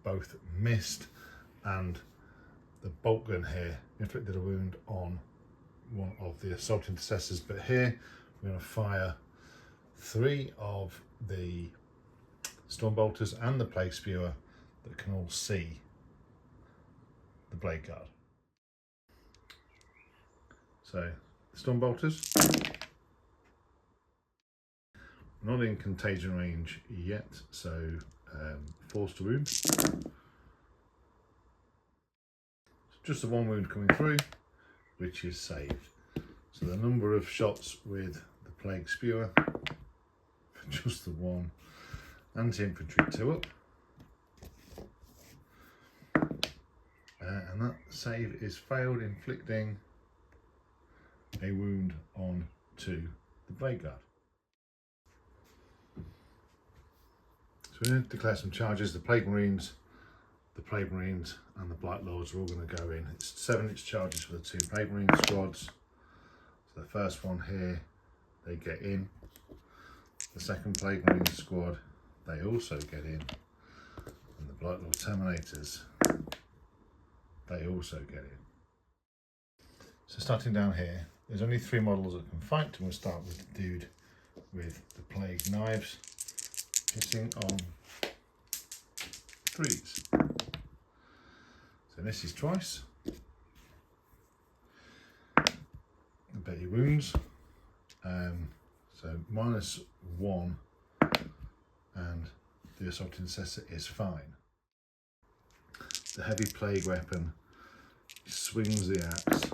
both missed, and the bolt gun here inflicted a wound on one of the assault intercessors. But here we're going to fire 3 of the Stormbolters and the Plague Spewer that can all see the Blade Guard. So Stormbolters, not in contagion range yet, so forced to wound. Just the 1 wound coming through, which is saved. So the number of shots with the Plague Spewer, just the 1. Anti-infantry 2 up. And that save is failed, inflicting a wound on to the Blade Guard. So we're going to declare some charges. The Plague Marines, and the Blight Lords are all going to go in. It's 7-inch charges for the 2 Plague Marine squads. So the first one here, they get in. The second Plague Marine squad, they also get in. And the Blight Lord Terminators, they also get in. So starting down here, there's only 3 models that can fight, and we'll start with the dude with the Plague Knives, hitting on 3s. So misses twice. I bet he wounds. So -1, and the assault intercessor is fine. The heavy plague weapon swings the axe,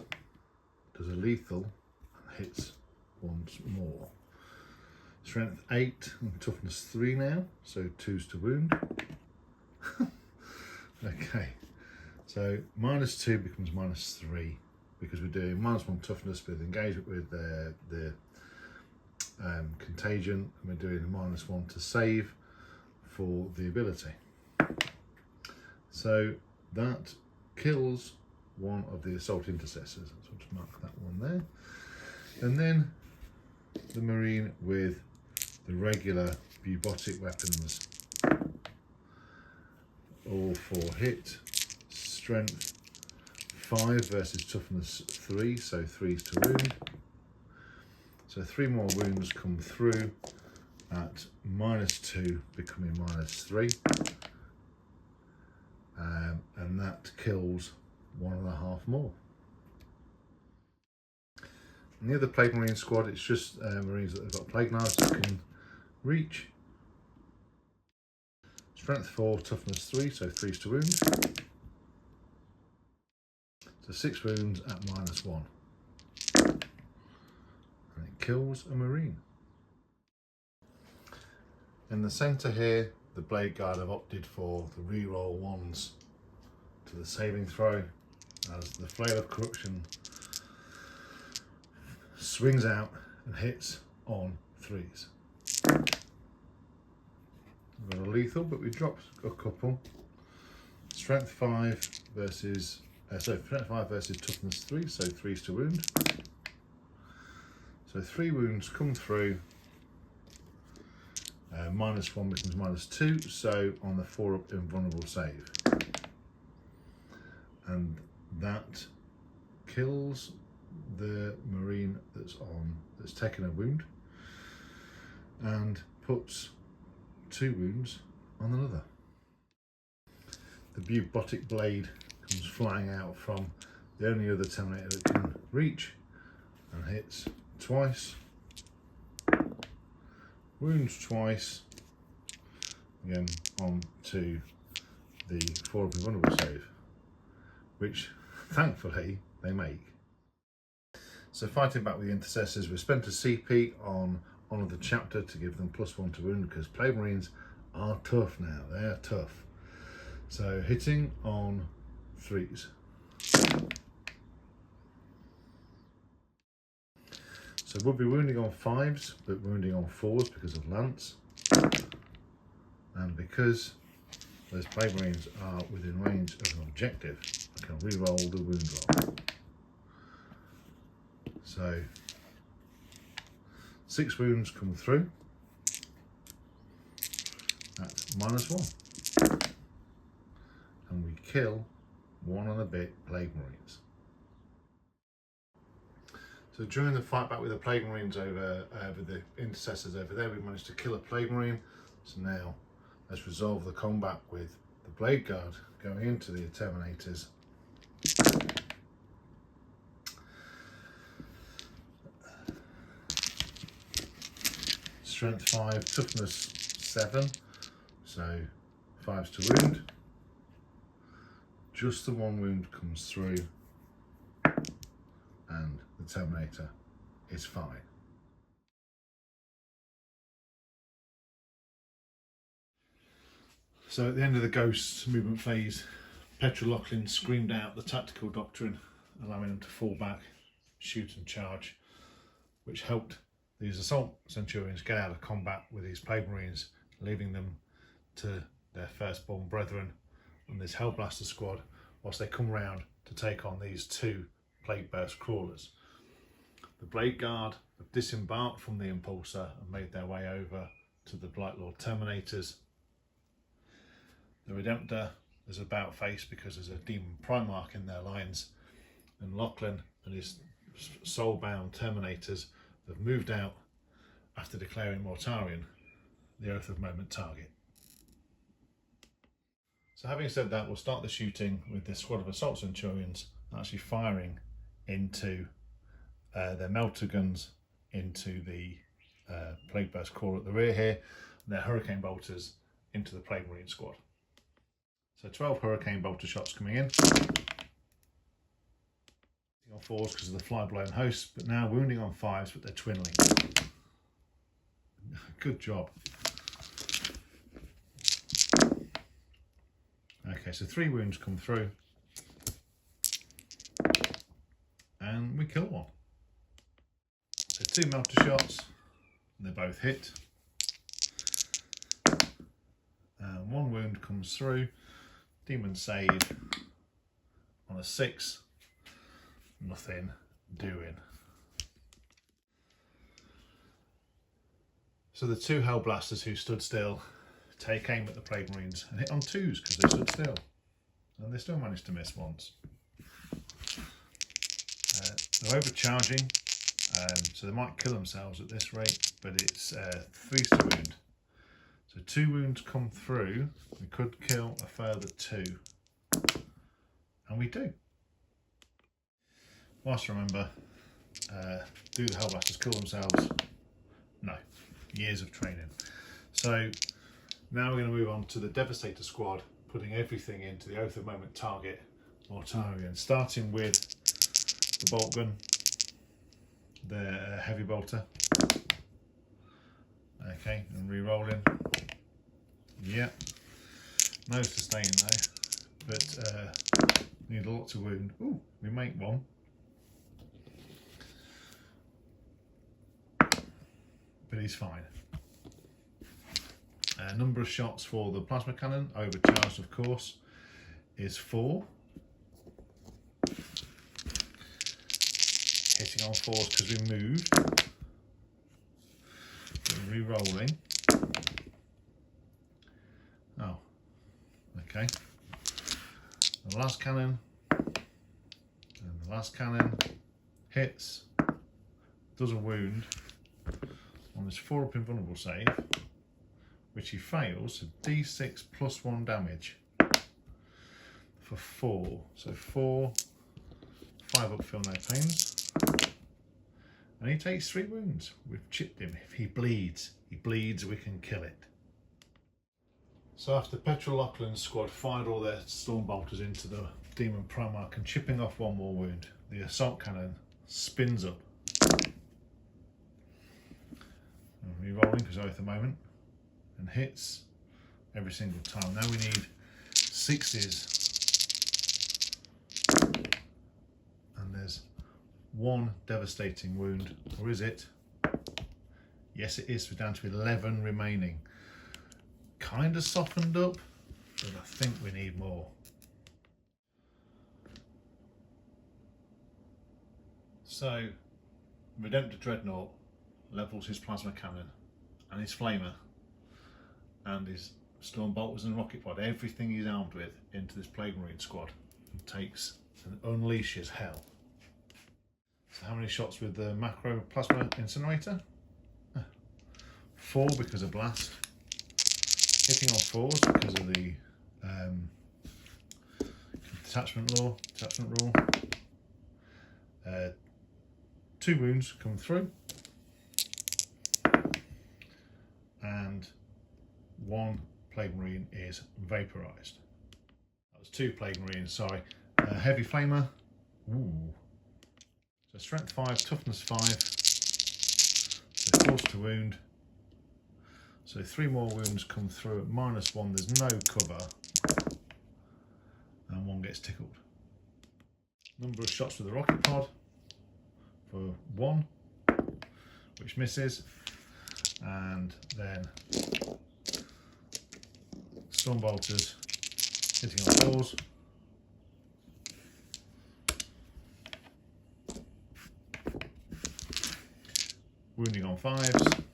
does a lethal, and hits once more. Strength 8 and toughness 3 now, so 2s to wound. Okay, so -2 becomes -3 because we're doing -1 toughness with engagement with the contagion, and we're doing a -1 to save for the ability. So that kills one of the assault intercessors. So I'll just mark that one there. And then the Marine with the regular bubotic weapons, all 4 hit. Strength 5 versus toughness 3, so 3s to wound. So 3 more wounds come through at -2, becoming -3. And that kills 1.5 more. And the other Plague Marine squad, it's just Marines that have got Plague Knives that can reach. Strength 4, toughness 3, so 3s to wound. So 6 wounds at -1. And it kills a Marine. In the centre here, the Blade Guard have opted for the reroll 1s to the saving throw, as the Flail of Corruption swings out and hits on 3s. We've got a lethal, but we dropped a couple. Strength 5 versus toughness 3, so 3s to wound. So 3 wounds come through. -1 becomes -2, so on the 4-up invulnerable save. And that kills the Marine that's taken a wound, and puts 2 wounds on another. The bubotic blade comes flying out from the only other Terminator that can reach, and hits twice. wounds twice, again on to the 4 up invulnerable save, which thankfully they make. So fighting back with the intercessors, we spent a CP on Honour the Chapter to give them +1 to wound, because Plague Marines are tough now, they are tough. So hitting on 3s. So we'll be wounding on 5s, but wounding on 4s because of Lance. And because those Plague Marines are within range of an objective, I can re-roll the wound roll. So 6 wounds come through at -1. And we kill 1 and a bit Plague Marines. So during the fight back with the Plague Marines over the intercessors over there, we managed to kill a Plague Marine. So now let's resolve the combat with the Blade Guard going into the Terminators. Strength 5, toughness 7, so 5s to wound. Just the 1 wound comes through, and the Terminator is fine. So at the end of the Ghost's movement phase, Pet'ra Lok'lin screamed out the tactical doctrine, allowing them to fall back, shoot and charge, which helped these assault centurions get out of combat with these Plague Marines, leaving them to their firstborn brethren on this Hellblaster squad, whilst they come round to take on these 2 Plague Burst crawlers. The Blade Guard have disembarked from the Impulsor and made their way over to the Blightlord Terminators. The Redemptor is about face because there's a Demon Primarch in their lines, and Lok'lin and his soulbound Terminators have moved out after declaring Mortarion the Oath of Moment target. So having said that, we'll start the shooting with this squad of assault centurions actually firing into their melter guns into the Plague Burst crawler at the rear here, and their Hurricane Bolters into the Plague Marine squad. So 12 Hurricane Bolter shots coming in. On 4s because of the fly-blown hosts, but now wounding on 5s, but they're twinning. Good job. Okay, so 3 wounds come through, and we kill 1. So 2 melter shots, and they both hit. And 1 wound comes through. Demon save on a 6. Nothing doing. So the 2 Hellblasters who stood still take aim at the Plague Marines and hit on 2s because they stood still, and they still managed to miss once. They're overcharging, so they might kill themselves at this rate, but it's 3s to wound. So 2 wounds come through, we could kill a further 2, and we do. Whilst remember, do the Hellblasters kill themselves? No, years of training. So now we're going to move on to the Devastator squad, putting everything into the Oath of Moment target, Mortarion, starting with the bolt gun, the heavy bolter. Okay, and re-rolling. Yeah, no sustain though, but need a lot to wound. Ooh, we make 1. But he's fine. Number of shots for the plasma cannon, overcharged of course, is 4. Hitting on 4s because we moved. Re-rolling. Oh, okay. The last cannon, and the last cannon hits, doesn't wound on this 4 up invulnerable save, which he fails, so d6 plus 1 damage for 4. So 4, 5 up, feel no pains, And he takes 3 wounds. We've chipped him. If he bleeds, we can kill it. So after Pet'ra Lok'lin's squad fired all their storm bolters into the demon Primarch and chipping off 1 more wound, the assault cannon spins up. And re-rolling because at the moment, and hits every single time. Now we need 6s. And there's 1 devastating wound, or is it? Yes, it is. We're down to 11 remaining. Kind of softened up, but I think we need more. So, Redemptor Dreadnought levels his plasma cannon and his flamer and his storm bolters and rocket pod, everything he's armed with, into this Plague Marine squad and takes and unleashes hell. So how many shots with the macro plasma incinerator? 4 because of blast. Hitting on 4s because of the detachment rule. 2 wounds come through, and 1 Plague Marine is vaporised. That was 2 Plague Marines, sorry. Heavy Flamer, ooh. So strength 5, toughness 5, so force to wound. So 3 more wounds come through at -1, there's no cover, and 1 gets tickled. Number of shots with the rocket pod for 1, which misses, and then storm bolters hitting on 4s. Wounding on 5s.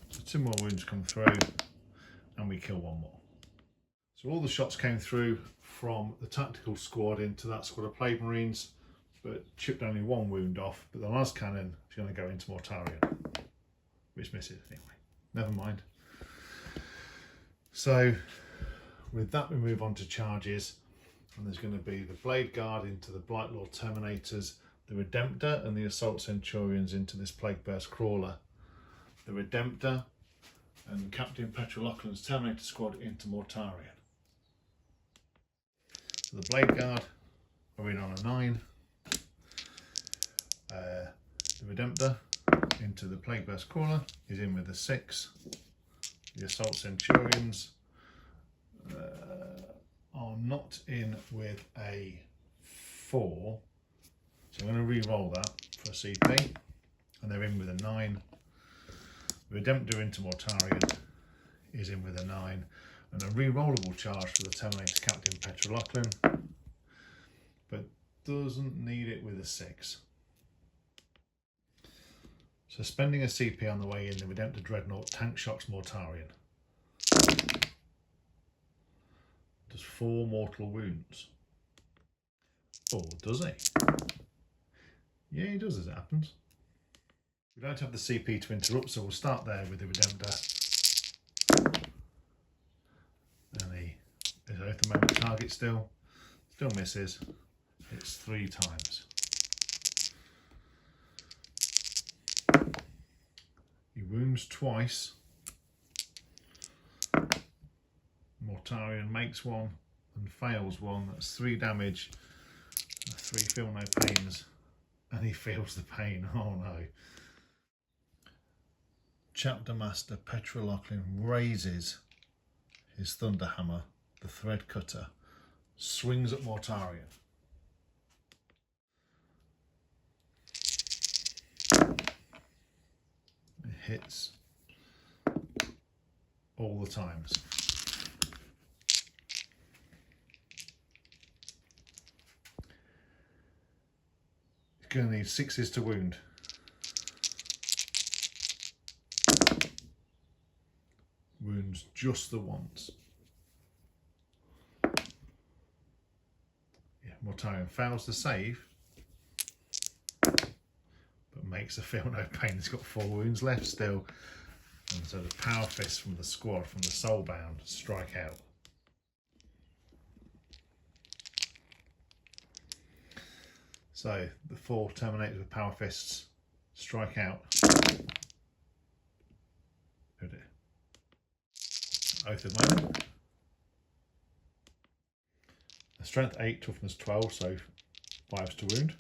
So 2 more wounds come through, and we kill 1 more. So all the shots came through from the tactical squad into that squad of Plague Marines, but chipped only 1 wound off. But the last cannon is going to go into Mortarion, which misses anyway. Never mind. So with that, we move on to charges, and there's going to be the Blade Guard into the Blightlord Terminators, the Redemptor and the Assault Centurions into this Plague Burst Crawler, the Redemptor and Captain Pet'ra Lok'lin's Terminator squad into Mortarion. So the Blade Guard are in on a 9. The Redemptor into the Plague Burst Crawler is in with a 6. The Assault Centurions are not in with a 4. So I'm going to re-roll that for a CP, and they're in with a 9. The Redemptor into Mortarion is in with a 9, and a re-rollable charge for the Terminator Captain Pet'ra Lok'lin, but doesn't need it with a 6. So spending a CP on the way in, the Redemptor Dreadnought tank shocks Mortarion. Does 4 mortal wounds. Or does he? Yeah, he does, as it happens. We don't have the CP to interrupt, so we'll start there with the Redemptor. And he is at the moment target still misses. It's 3 times. He wounds twice. Mortarion makes 1 and fails 1. That's 3 damage. 3 feel no pains. And he feels the pain. Oh no. Chapter Master Pet'ra Lok'lin raises his Thunderhammer, the Thread Cutter, swings at Mortarion. It hits all the times. He's going to need 6s to wound. Wounds just the once. Yeah, Mortarion fails to save, but makes a feel no pain. He's got 4 wounds left still. And so the power fists from the squad, from the Soulbound, strike out. So the 4 Terminators with power fists strike out. Oh dear. Oath of Moment. Strength 8, toughness 12, so 5s to wound.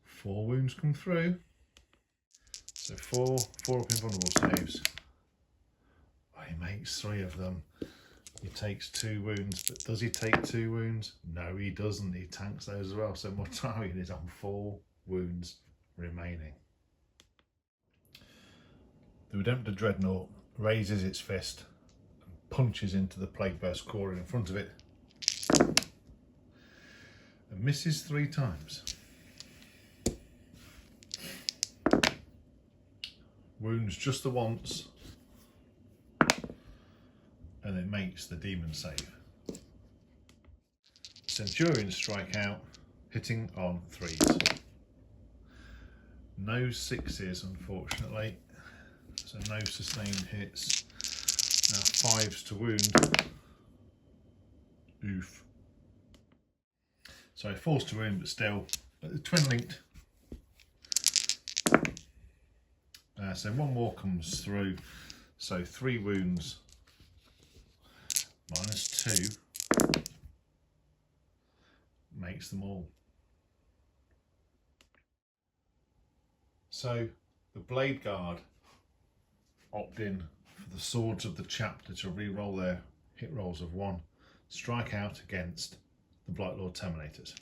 4 wounds come through. So 4 up invulnerable saves. Oh, he makes 3 of them. He takes 2 wounds, but does he take 2 wounds? No, he doesn't. He tanks those as well. So Mortarion is on 4 wounds remaining. The Redemptor Dreadnought raises its fist and punches into the Plague Burst Core in front of it and misses 3 times. Wounds just the once, and it makes the demon save. Centurions strike out, hitting on 3s. No 6s, unfortunately, so no sustained hits. Now 5s to wound. Oof. So 4s to wound, but still twin linked. So 1 more comes through, so 3 wounds minus 2 makes them all. So the Blade Guard opt in for the Swords of the Chapter to re-roll their hit rolls of 1, strike out against the Blightlord Terminators.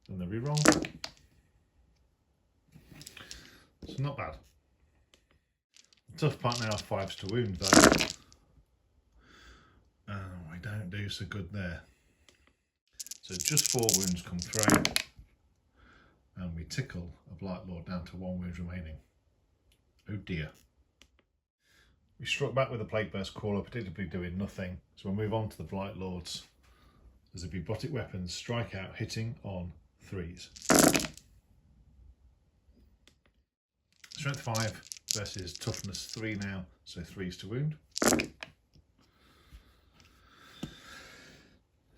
And the re-roll. It's not bad. The tough part now, 5s to wound though. We don't do so good there. So just 4 wounds come through, and we tickle a Blightlord down to 1 wound remaining. Oh dear. We struck back with a Plague Burst Crawler, predictably doing nothing. So we'll move on to the Blightlords. As the Bubotic weapons strike out, hitting on 3s. Strength 5 versus toughness 3 now, so 3s to wound.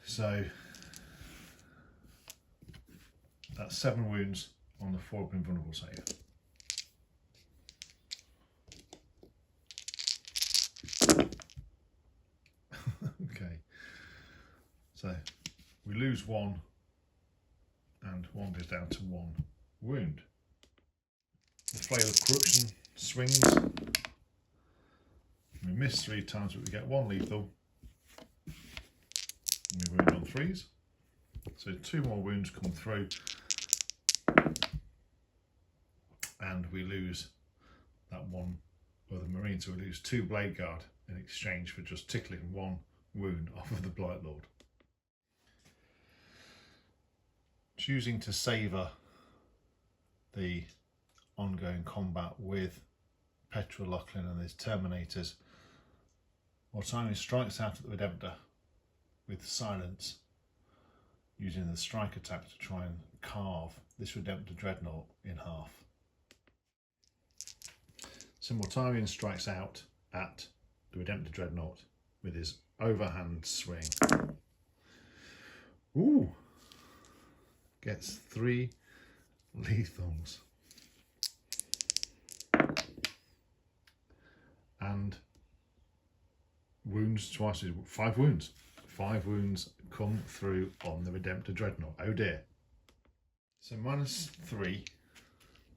So that's 7 wounds on the 4 up invulnerable save. Okay, so we lose 1 and 1 goes down to 1 wound. The Flail of Corruption swings. We miss 3 times, but we get 1 lethal. And we wound on 3s. So 2 more wounds come through. And we lose that 1 other Marine. So we lose 2 Blade Guard in exchange for just tickling 1 wound off of the Blightlord. Choosing to savour the ongoing combat with Pet'ra Lok'lin and his Terminators, Mortarion strikes out at the Redemptor with silence, using the strike attack to try and carve this Redemptor Dreadnought in half. So Mortarion strikes out at the Redemptor Dreadnought with his overhand swing. Ooh! Gets 3 lethals. And wounds twice, 5 wounds. 5 wounds come through on the Redemptor Dreadnought. Oh dear. So minus 3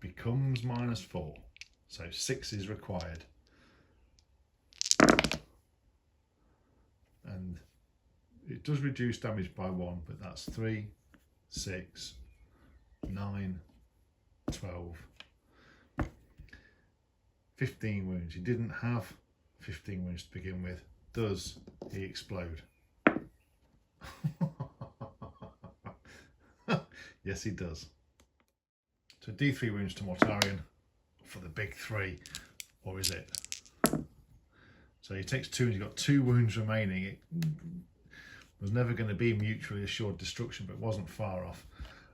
becomes minus 4. So 6 is required. And it does reduce damage by 1, but that's 3, 6, 9, 12. 15 wounds. He didn't have 15 wounds to begin with. Does he explode? Yes, he does. So D3 wounds to Mortarion for the big 3, or is it? So he takes 2 and he's got 2 wounds remaining. It was never going to be mutually assured destruction, but it wasn't far off.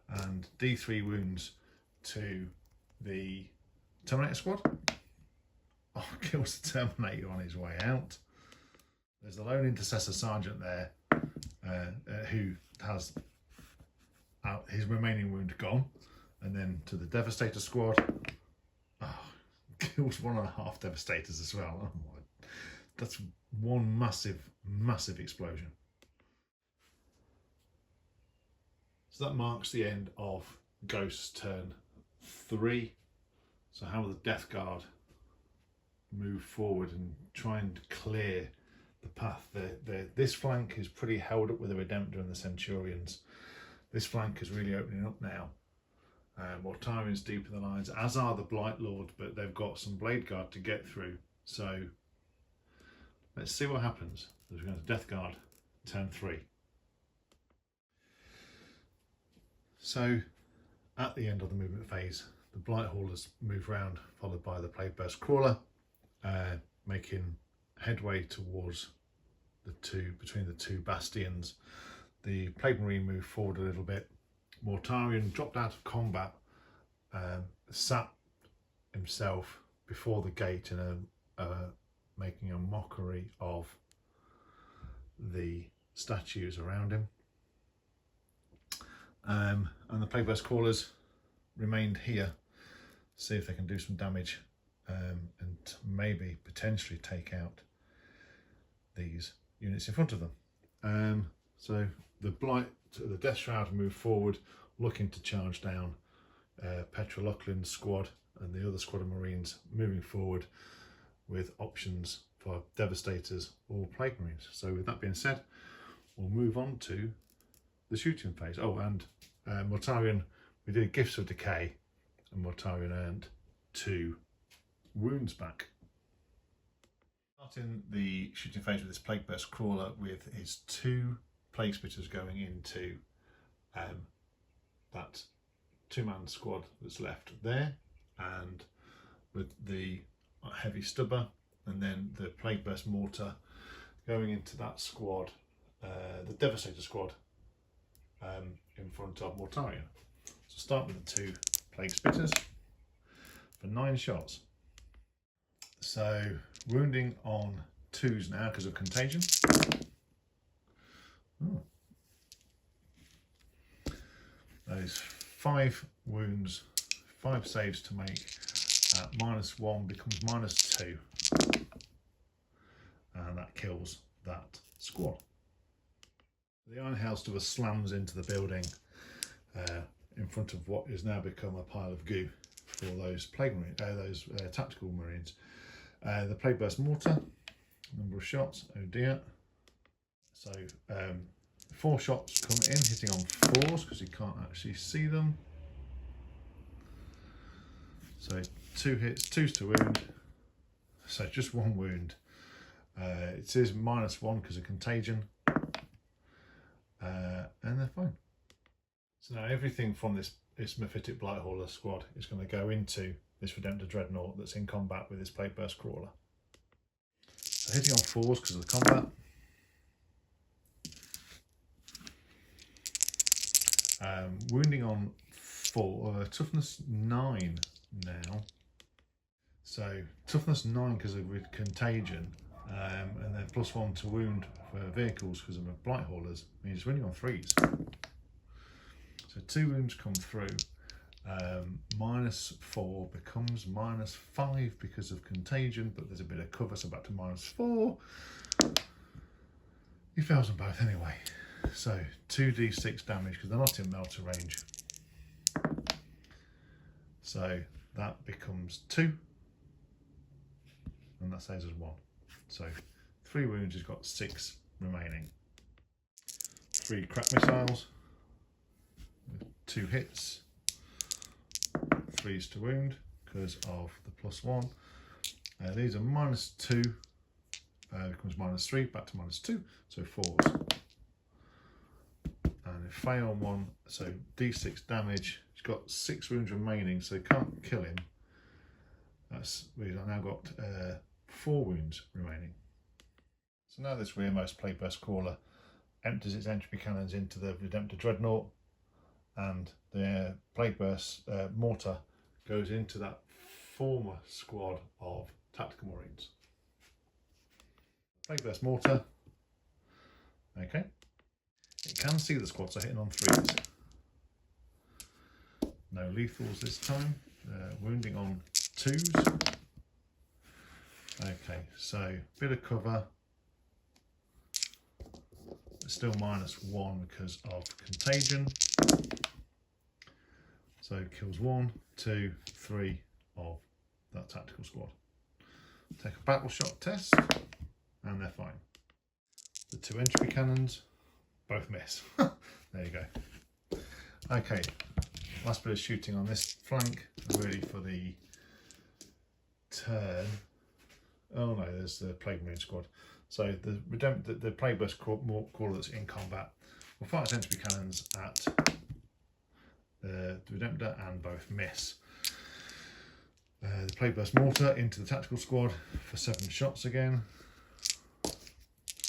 And D3 wounds to the Terminator squad. Oh, kills the Terminator on his way out. There's the lone intercessor sergeant there, who has his remaining wound gone, and then to the Devastator squad. Oh, kills 1.5 Devastators as well. Oh my, that's one massive explosion. So that marks the end of Ghost's turn 3. So how will the Death Guard move forward and try and clear the path? This flank is pretty held up with the Redemptor and the Centurions. This flank is really opening up now. Mortarian's deep in the lines, as are the Blight Lord, but they've got some Blade Guard to get through. So let's see what happens. We're going to Death Guard, turn 3. So at the end of the movement phase, the Blight Haulers move round, followed by the Plague Burst Crawler, making headway towards between the two bastions. The Plague Marine moved forward a little bit. Mortarian dropped out of combat, sat himself before the gate in making a mockery of the statues around him. And the Plague Burst Crawlers remained here, see if they can do some damage and maybe potentially take out these units in front of them. So the Death Shroud moved forward, looking to charge down Pet'ra Lok'lin's squad, and the other squad of Marines moving forward with options for Devastators or Plague Marines. So with that being said, we'll move on to the shooting phase. Oh, and Mortarian, we did Gifts of Decay, and Mortarian earned 2 wounds back. Starting the shooting phase with this Plague Burst Crawler with his 2 Plague Spitters going into that 2-man squad that's left there, and with the Heavy Stubber, and then the Plague Burst Mortar going into that squad, the Devastator squad, in front of Mortarian. So start with the 2 Plague Spitters for 9 shots. So wounding on 2s now because of contagion. Oh. Those 5 wounds, 5 saves to make. -1 becomes -2, and that kills that squad. The Iron Hailstubber slams into the building in front of what is now become a pile of goo for those tactical Marines. The Plague Burst Mortar, number of shots, oh dear. So 4 shots come in, hitting on 4s because you can't actually see them. So 2 hits, 2s to wound. So just 1 wound. It is -1 because of contagion. And they're fine. So now everything from this Mephitic Blight Hauler squad is going to go into this Redemptor Dreadnought that's in combat with this Plague Burst Crawler. So hitting on 4s because of the combat. Wounding on 4, toughness 9 now. So toughness 9 because of contagion, and then +1 to wound for vehicles because of the Blight Haulers means wounding on 3s. So 2 wounds come through. -4 becomes -5 because of contagion, but there's a bit of cover, so back to -4. He fails them both anyway. So 2d6 damage because they're not in melter range. So that becomes 2, and that saves us 1. So 3 wounds, he's got 6 remaining. 3 crack missiles, 2 hits, 3s to wound because of the +1. These are -2, becomes -3, back to -2, so 4s. And if fail on 1, so d6 damage. He's got 6 wounds remaining, so can't kill him. We've now got 4 wounds remaining. So now this rearmost Plague Burst Crawler empties its entropy cannons into the Redemptor Dreadnought, and the Plague Burst Mortar goes into that former squad of Tactical Marines. Plague Burst Mortar, okay. It can see the squad, so hitting on 3s. No lethals this time. Wounding on 2s. Okay, so bit of cover. It's still -1 because of contagion. So kills 1, 2, 3 of that tactical squad. Take a battle shot test, and they're fine. The 2 entry cannons both miss. There you go. Okay, last bit of shooting on this flank, really for the turn. Oh no, there's the Plague Marine squad. So the Plague Burst caller that's in combat will fire its entry cannons at the Redemptor and both miss. The Plague Burst mortar into the tactical squad for 7 shots again,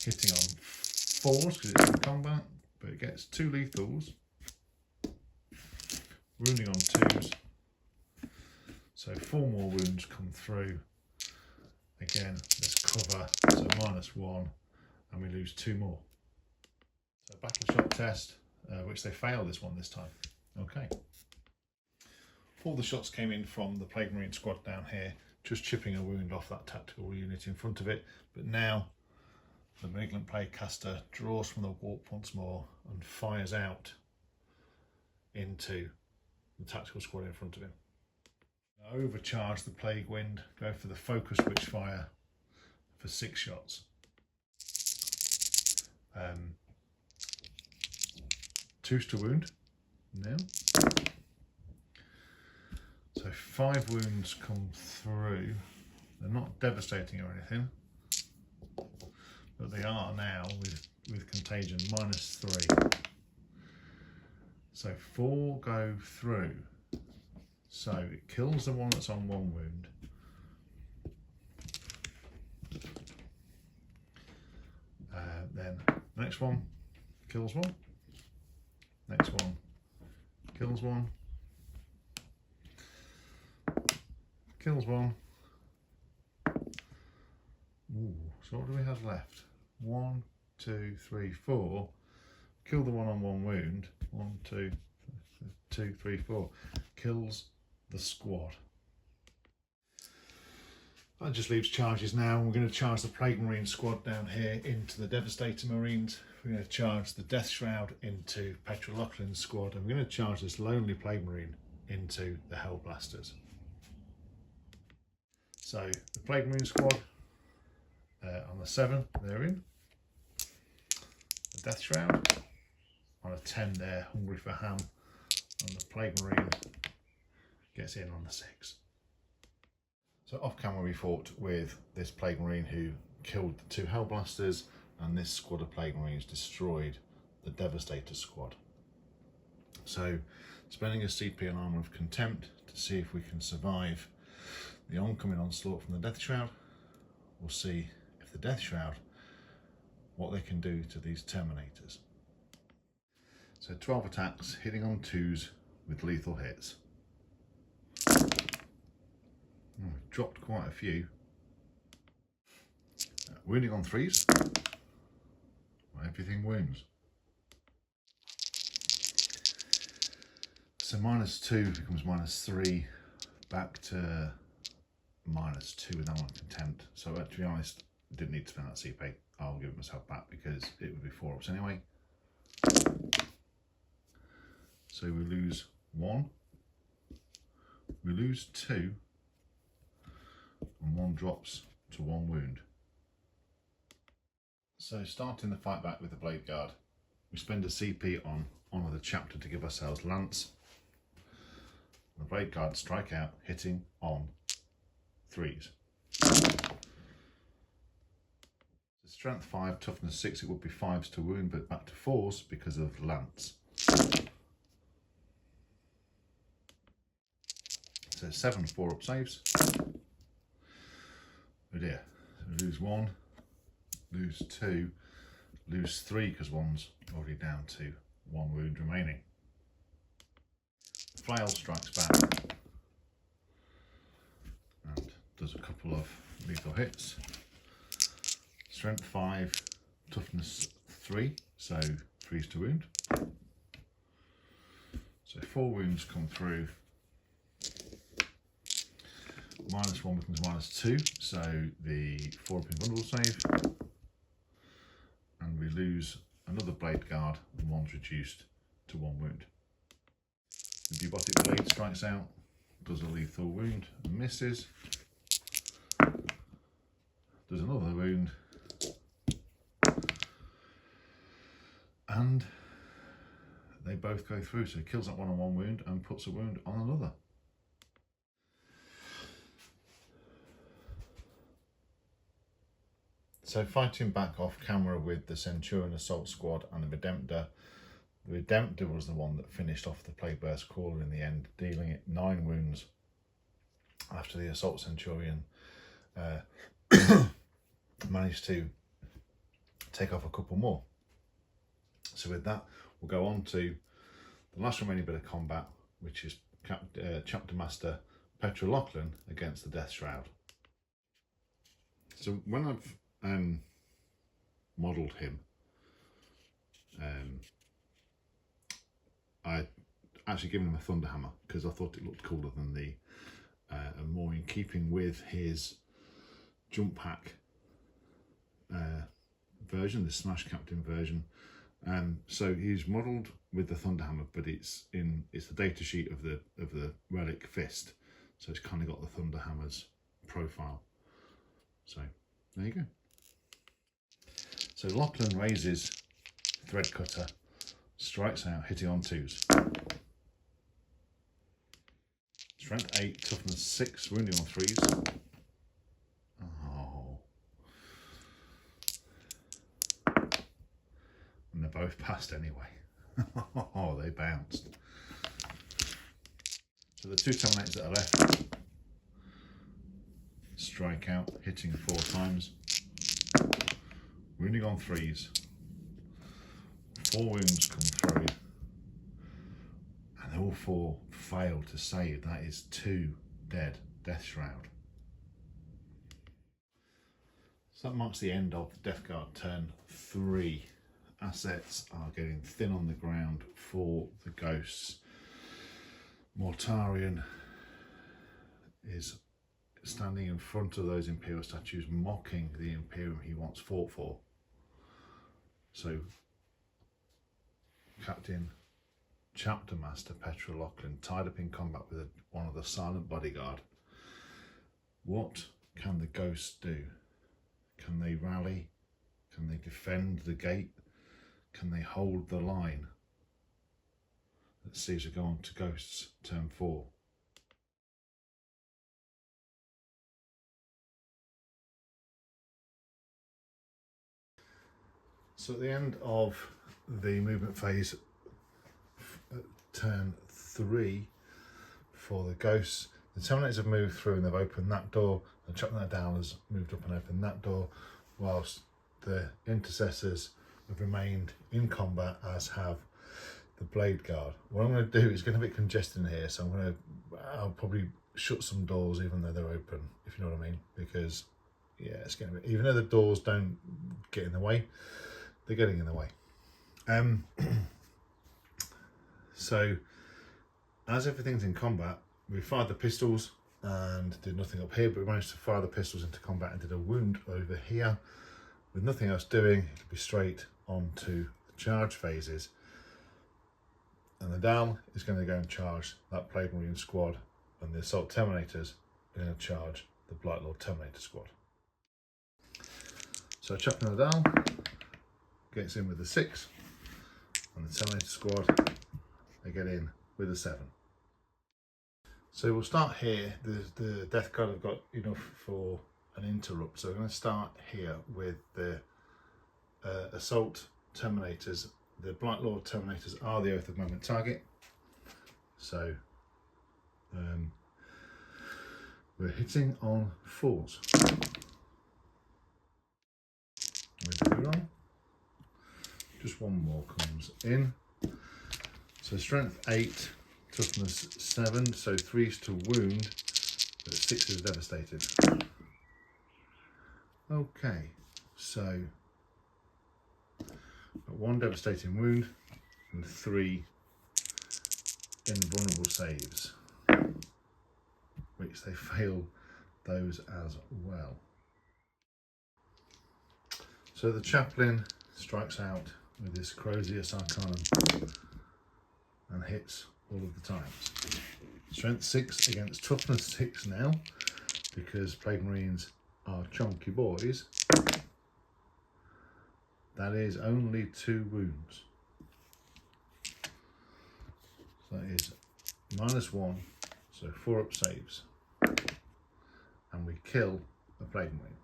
hitting on 4s because it's in combat, but it gets 2 lethals, wounding on 2s, so 4 more wounds come through. Again, there's cover, so -1, and we lose 2 more. So battle shot test, which they failed this time. Okay. All the shots came in from the Plague Marine squad down here, just chipping a wound off that tactical unit in front of it. But now the Malignant Plague Caster draws from the warp once more and fires out into the tactical squad in front of him. Now overcharge the Plague Wind, go for the Focus Witchfire for 6 shots. 2s to wound now. So 5 wounds come through. They're not devastating or anything, but they are now with contagion -3. So 4 go through. So it kills the one that's on 1 wound. Then the next one kills 1. Next one kills 1. Kills 1. Ooh, so what do we have left? 1, 2, 3, 4. Kill the one on 1 wound. 1, 2, 2, 3, 4. Kills the squad. That just leaves charges now. We're going to charge the Plague Marine squad down here into the Devastator Marines. We're going to charge the Death Shroud into Pet'ra Lok'lin's squad. And we're going to charge this Lonely Plague Marine into the Hellblasters. So the Plague Marine squad on the 7, they're in. The Death Shroud on a 10 there, hungry for ham. And the Plague Marine gets in on the 6. So off camera we fought with this Plague Marine who killed the 2 Hellblasters, and this squad of Plague Marines destroyed the Devastator squad. So spending a CP and Armour of Contempt to see if we can survive the oncoming onslaught from the Death Shroud. We'll see if the Death Shroud, what they can do to these Terminators. So 12 attacks, hitting on 2s with lethal hits. We've dropped quite a few. Wounding on 3s. Everything wounds. So -2 becomes -3, back to -2 with that one contempt. So to be honest, I didn't need to spend that CP. I'll give it myself back because it would be 4 ups anyway. So we lose 1. We lose 2. And 1 drops to 1 wound. So starting the fight back with the Blade Guard, we spend a CP on Honour the Chapter to give ourselves Lance. The Blade Guard strike out, hitting on 3s. So strength 5, toughness 6, it would be 5s to wound, but back to 4s because of Lance. So 7 4-up saves. Oh dear, so we lose 1, lose 2, lose 3 because 1's already down to 1 wound remaining. The flail strikes back and does a couple of lethal hits. Strength 5, toughness 3, so 3s to wound. So 4 wounds come through. -1 becomes -2, so the 4-pin bundle save. And we lose another blade guard, and 1's reduced to 1 wound. The bubotic blade strikes out, does a lethal wound and misses. Does another wound. And they both go through, so it kills that one on 1 wound and puts a wound on another. So fighting back off camera with the Centurion Assault Squad and the Redemptor. The Redemptor was the one that finished off the Plague Burst Crawler in the end, dealing it 9 wounds after the Assault Centurion managed to take off a couple more. So with that, we'll go on to the last remaining bit of combat, which is Chapter Master Pet'ra Lok'lin against the Death Shroud. So when I've modelled him, I actually given him a Thunderhammer because I thought it looked cooler than the and more in keeping with his jump pack version, the Smash Captain version. So he's modelled with the Thunderhammer, but it's the data sheet of the relic fist, so it's kind of got the Thunderhammer's profile. So there you go. So Lok'lin raises Threadcutter, strikes out, hitting on 2s. Strength 8, toughness 6, wounding on 3s. Oh. And they're both passed anyway. Oh, they bounced. So the 2 Terminators that are left strike out, hitting 4 times. Wounding on 3s. 4 wounds come through. And all 4 fail to save. That is 2 dead Death Shroud. So that marks the end of Death Guard turn 3. Assets are getting thin on the ground for the ghosts. Mortarion is standing in front of those Imperial statues, mocking the Imperium he once fought for. So Captain Chapter Master Pet'ra Lok'lin, tied up in combat with one of the Silent Bodyguard. What can the ghosts do? Can they rally? Can they defend the gate? Can they hold the line? Let's see as we go on to Ghosts turn 4. So at the end of the movement phase, turn 3 for the ghosts, the Terminators have moved through and they've opened that door. The Chaplain Ad'al has moved up and opened that door, whilst the Intercessors have remained in combat, as have the Blade Guard. What I'm going to do is getting a bit congested in here, so I'll probably shut some doors even though they're open, if you know what I mean, because yeah, it's getting a bit, even though the doors don't get in the way, they're getting in the way. So as everything's in combat, we fired the pistols and did nothing up here, but we managed to fire the pistols into combat and did a wound over here. With nothing else doing, it'll be straight onto the charge phases. And the Ad'al is going to go and charge that Plague Marine squad, and the Assault Terminators are going to charge the Blight Lord Terminator squad. So Chaplain Ad'al gets in with the 6, and the Terminator squad, they get in with a 7. So we'll start here. The Death Guard have got enough for an interrupt, so we're going to start here with the Assault Terminators. The Blight Lord Terminators are the Oath of Moment target, so we're hitting on 4s. With the reroll, just one more comes in. So strength 8, toughness 7, so 3s to wound, but 6 is devastated. Okay, so Got 1 devastating wound and 3 invulnerable saves, which they fail those as well. So the Chaplain strikes out with his Crozius Arcanum and hits all of the times. Strength 6 against toughness 6 now, because Plague Marines are chunky boys. That is only 2 wounds. So that is -1, so 4 up saves. And we kill a Plague Marine.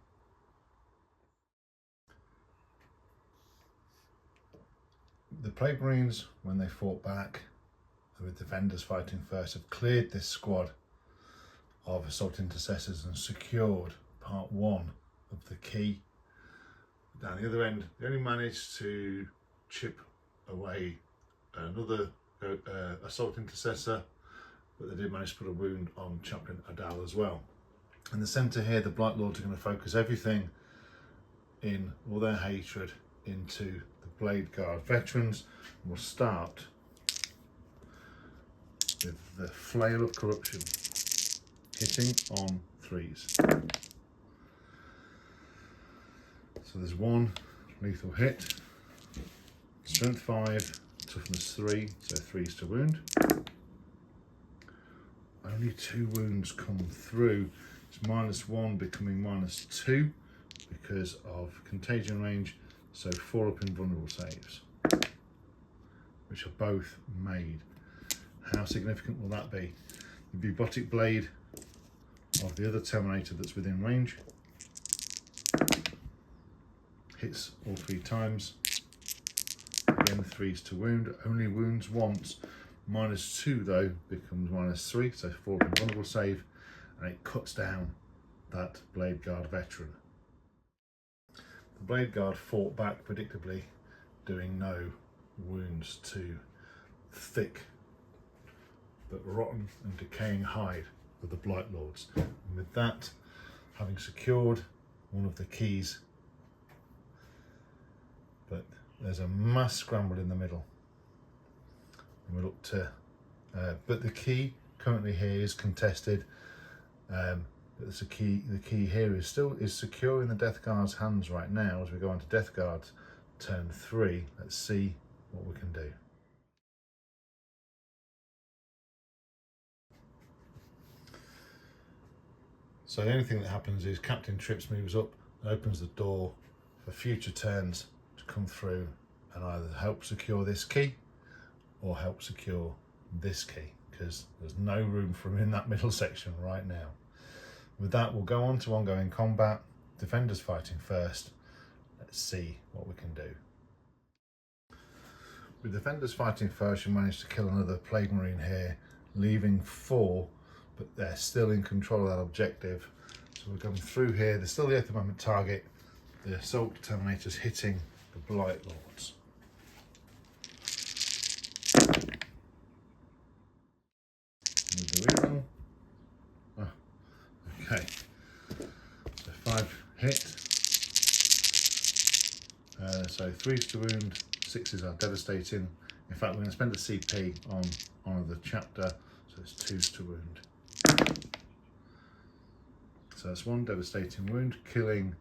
The Plague Marines, when they fought back, with defenders fighting first, have cleared this squad of assault intercessors and secured part 1 of the key. Down the other end, they only managed to chip away another assault intercessor, but they did manage to put a wound on Chaplain Ad'al as well. In the centre here, the Blight Lords are going to focus everything in all their hatred into the Blade Guard veterans. We'll start with the Flail of Corruption, hitting on 3s. So there's 1 lethal hit, strength 5, toughness 3, so 3s to wound. Only 2 wounds come through. It's -1 becoming -2 because of contagion range, so 4 up invulnerable saves, which are both made. How significant will that be? The Bubotic Blade of the other Terminator that's within range hits all 3 times. Again, 3s to wound, only wounds once. -2 though becomes -3, so 4 invulnerable save, and it cuts down that Blade Guard veteran. The Blade Guard fought back predictably, doing no wounds to thick but rotten and decaying hide of the Blight Lords. And with that, having secured one of the keys, but there's a mass scramble in the middle. And we look to, but the key currently here is contested. But the key here is secure in the Death Guard's hands right now. As we go on to Death Guard turn 3, let's see what we can do. So the only thing that happens is Captain Trips moves up and opens the door for future turns to come through and either help secure this key or help secure this key, because there's no room for him in that middle section right now. With that, we'll go on to ongoing combat. Defenders fighting first. Let's see what we can do. With defenders fighting first, you manage to kill another Plague Marine here, leaving 4, but they're still in control of that objective. So we're going through here. There's still the at the moment target. The assault terminators hitting the Blight Lords. With the reroll. Oh, okay. So 5 hit. So 3s to wound, 6s are devastating. In fact, we're going to spend a CP on the chapter, so it's 2s to wound. So that's 1 devastating wound, killing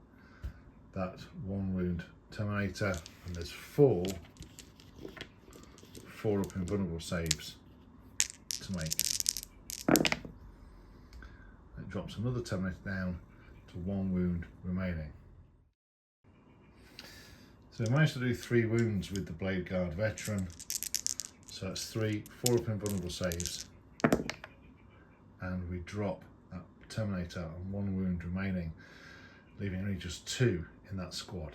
that 1 wound Terminator, and there's 4 up invulnerable saves to make. It drops another Terminator down to 1 wound remaining. So we managed to do 3 wounds with the Blade Guard veteran. So that's 4 up invulnerable saves, and we drop that Terminator on 1 wound remaining, leaving only just 2 in that squad.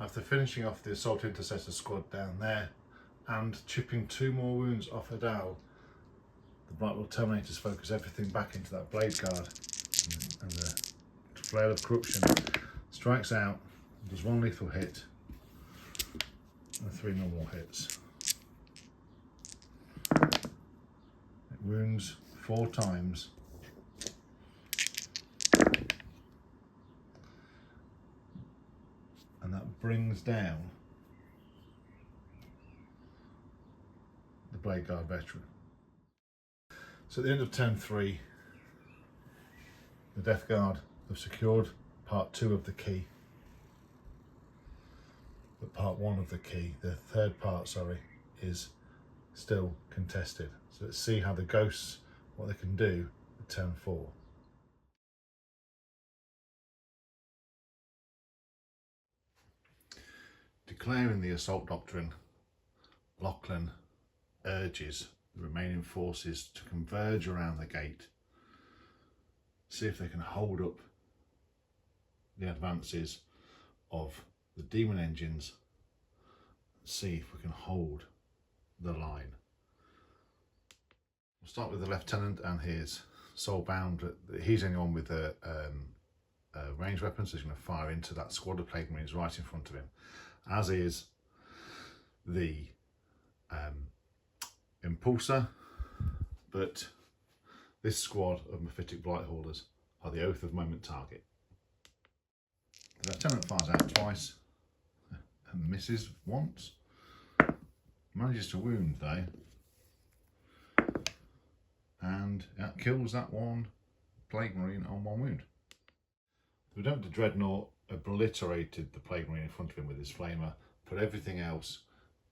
After finishing off the Assault Intercessor squad down there and chipping 2 more wounds off Ad'al, the Blight Lord Terminators focus everything back into that Blade Guard, and the Flail of Corruption strikes out, does 1 lethal hit and 3 normal hits. It wounds 4 times. And that brings down the Blade Guard veteran. So at the end of turn 3, the Death Guard have secured part 2 of the key, but part 1 of the key, the third part, sorry, is still contested. So let's see how the ghosts, what they can do at turn 4. Declaring the assault doctrine, Lok'lin urges the remaining forces to converge around the gate, see if they can hold up the advances of the demon engines, see if we can hold the line. We'll start with the lieutenant and his soulbound. He's the only one with a ranged weapon, so he's going to fire into that squad of Plague Marines right in front of him, as is the impulsor. But this squad of Mephitic Blight Haulers are the Oath of Moment target. The lieutenant fires out twice and misses once. Manages to wound though, and that kills that one Plague Marine on 1 wound. The Redemptor Dreadnought obliterated the Plague Marine in front of him with his flamer, put everything else,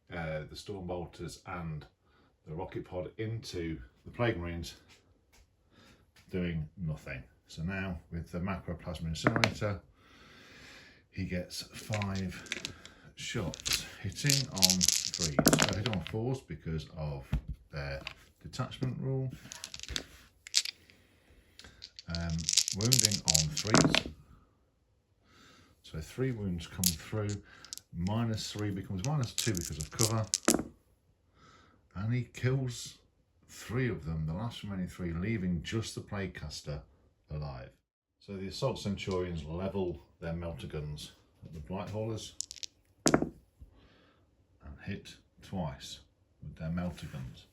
the Storm Bolters and the rocket pod, into the Plague Marines, doing nothing. So now with the Macro Plasma Incinerator, he gets 5 shots, hitting on 3s. So hit on 4s because of their detachment rule. Wounding on 3s. So 3 wounds come through. -3 becomes -2 because of cover. And he kills 3 of them, the last remaining 3, leaving just the Plaguecaster alive. So the Assault Centurions level their melter guns at the Blight Haulers and hit twice with their melter guns.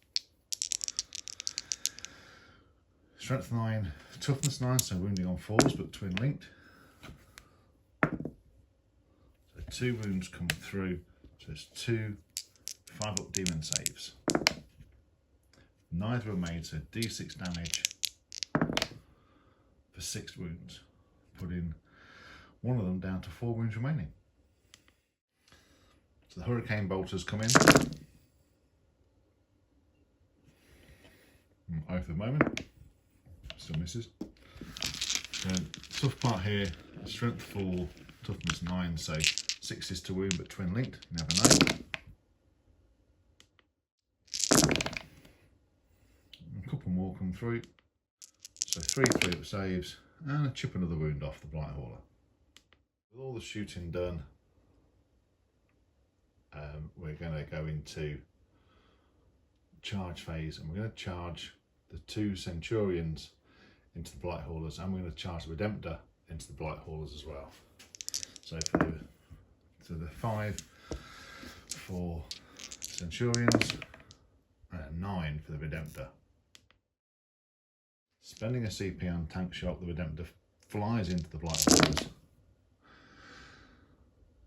Strength 9, toughness 9, so wounding on 4s but twin linked. So 2 wounds come through, so it's 2 5-up demon saves. Neither are made, so D6 damage for 6 wounds, putting one of them down to 4 wounds remaining. So the Hurricane Bolters come in. Oath of Moment, still misses. So tough part here, strength 4, toughness 9, so 6s to wound but twin linked, you never know. A couple more come through, so 3 3-up saves and chip another wound off the Blight Hauler. With all the shooting done, we're going to go into charge phase, and we're going to charge the 2 Centurions into the Blight Haulers, and we're going to charge the Redemptor into the Blight Haulers as well. So for the 5 for Centurions and a 9 for the Redemptor. Spending a CP on tank shot, the Redemptor flies into the Blight Haulers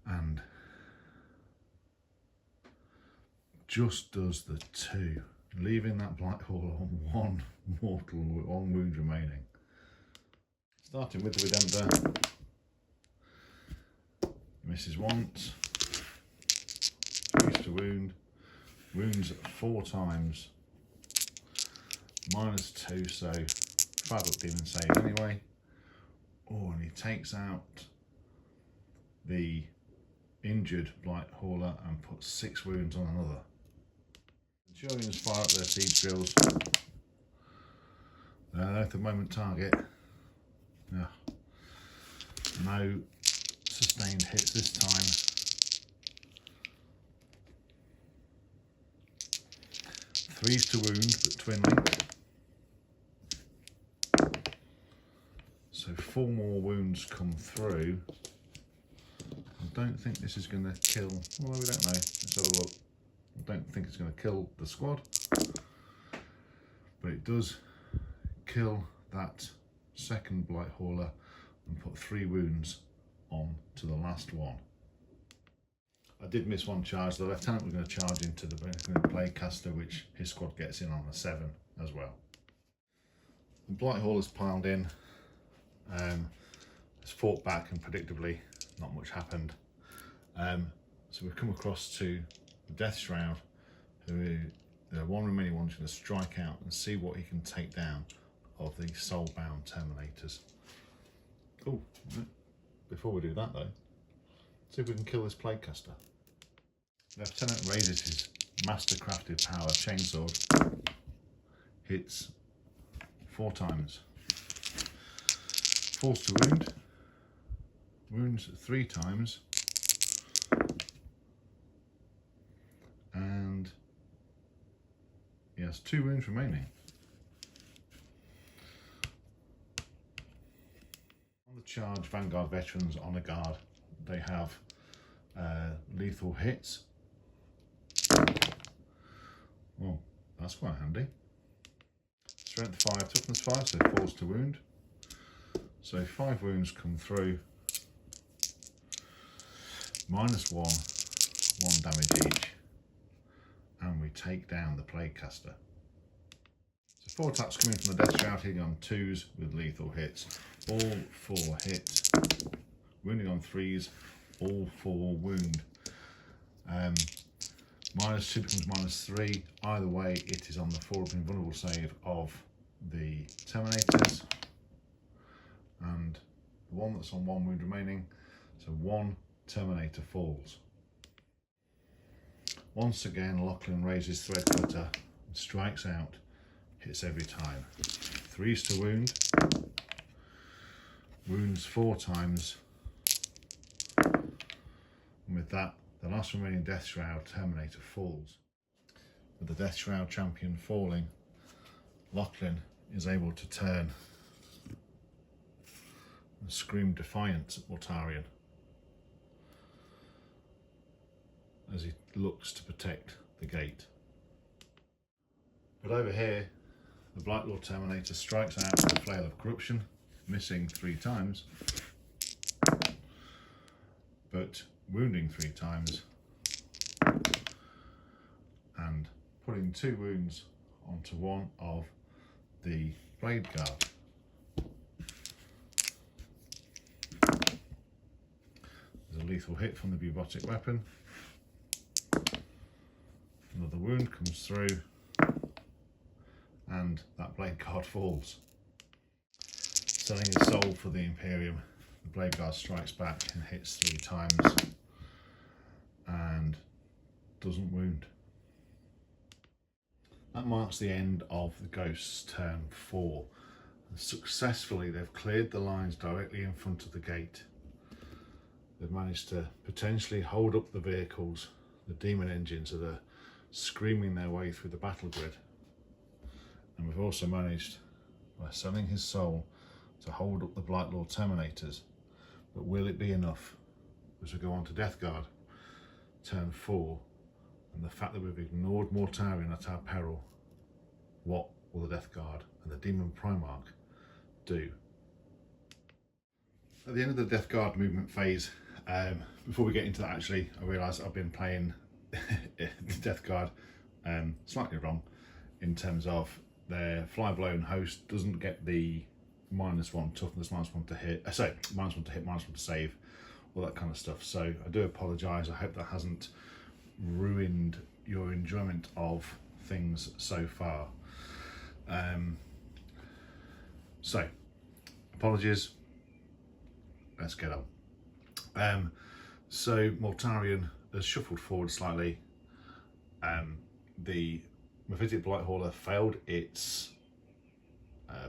and just does the 2, leaving that Blight Hauler on 1 wound remaining. Starting with the Redemptor, misses once, 3s to wound, wounds 4 times, -2, so 5-up demon save anyway. Oh, and he takes out the injured Blight Hauler and puts 6 wounds on another. Centurions fire up their siege drills. At the moment target. No sustained hits this time. 3s to wound but twin linked. So 4 more wounds come through. I don't think this is going to kill, well, we don't know, let's have a look. I don't think it's going to kill the squad, but it does kill that second Blight Hauler and put 3 wounds on to the last one. I did miss one charge. The lieutenant was going to charge into the plague caster, which his squad gets in on a 7 as well. The blight haulers piled in. It's fought back, and predictably not much happened. So we've come across to the Death Shroud, who the one remaining one's going to strike out and see what he can take down of the soul-bound Terminators. Oh, before we do that though, see if we can kill this plague caster. Lieutenant raises his master-crafted power chainsword, hits 4 times, falls to wound, wounds 3 times, and he has 2 wounds remaining. On the charge, Vanguard veterans on a guard, they have lethal hits. Oh, that's quite handy. Strength 5, toughness 5, so falls to wound. So 5 wounds come through. -1, 1 damage each. And we take down the plague caster. So 4 attacks coming from the Death Shroud, hitting on 2s with lethal hits. All 4 hit. Wounding on 3s, all 4 wound. -2 becomes -3. Either way, it is on the forward invulnerable save of the Terminators. And the one that's on 1 wound remaining, so 1 Terminator falls. Once again, Lok'lin raises thread cutter and strikes out, hits every time. 3s to wound, wounds 4 times, and with that, the last remaining Death Shroud Terminator falls. With the Death Shroud champion falling, Lok'lin is able to turn and scream defiance at Mortarion as he looks to protect the gate. But over here, the Blight Lord Terminator strikes out with a Flail of Corruption, missing 3 times, but wounding 3 times, and putting 2 wounds onto one of the Blade Guard. There's a lethal hit from the bubotic weapon. Another wound comes through, and that Blade Guard falls. Selling his soul for the Imperium, the Blade Guard strikes back and hits 3 times and doesn't wound. That marks the end of the Ghost's turn 4. Successfully, they've cleared the lines directly in front of the gate. They've managed to potentially hold up the vehicles, the demon engines that are screaming their way through the battle grid. And we've also managed, by selling his soul, to hold up the Blight Lord Terminators. But will it be enough as we go on to Death Guard, turn 4, and the fact that we've ignored Mortarion at our peril? What will the Death Guard and the Demon Primarch do? At the end of the Death Guard movement phase, before we get into that actually, I realise I've been playing the Death Guard slightly wrong in terms of their fly-blown host doesn't get the -1 toughness, -1 to hit, -1 to hit, -1 to save, all that kind of stuff. So I do apologise. I hope that hasn't ruined your enjoyment of things so far. So apologies. Let's get on. So Mortarion has shuffled forward slightly. The Mephitic Blight Hauler failed its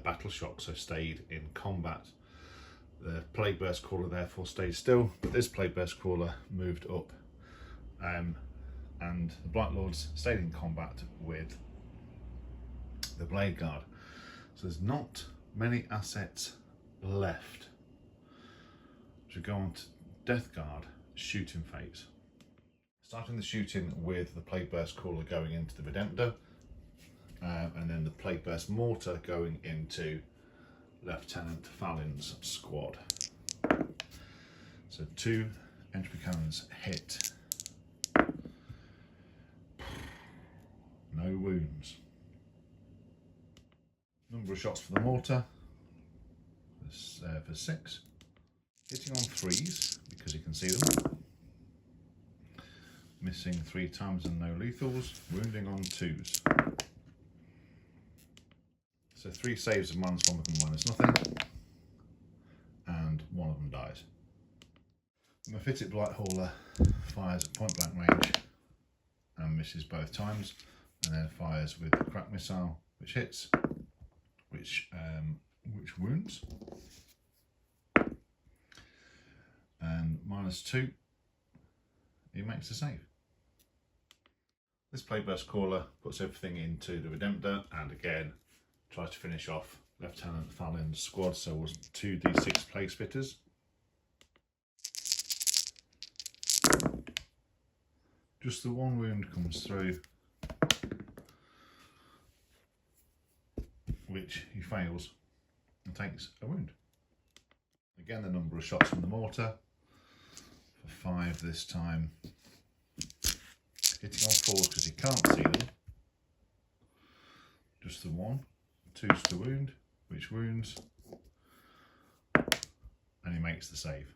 battle shock, so stayed in combat. The Plague Burst Crawler therefore stayed still, but this Plague Burst Crawler moved up, and the Blight Lords stayed in combat with the Blade Guard. So there's not many assets left. So go on to Death Guard shooting phase. Starting the shooting with the Plague Burst Crawler going into the Redemptor, and then the Plague Burst Mortar going into Lieutenant Fallin's squad. So 2 entropy cannons hit no wounds. Number of shots for the mortar for 6. Hitting on 3s because you can see them. Missing 3 times and no lethals. Wounding on 2s. So 3 saves of -1 of them -0. And 1 of them dies. The Mephitic Blight Hauler fires at point blank range and misses both times, and then fires with the crack missile, which hits, which wounds, and -2. He makes a save. This Plague Burst Crawler puts everything into the Redemptor, and again tries to finish off Lieutenant Fallon's squad. So it was 2d6 Plague Spitters. Just the 1 wound comes through, which he fails and takes a wound. Again, the number of shots from the mortar for 5 this time. Hitting on 4s because he can't see them. Just the 1. 2's to wound, which wounds, and he makes the save.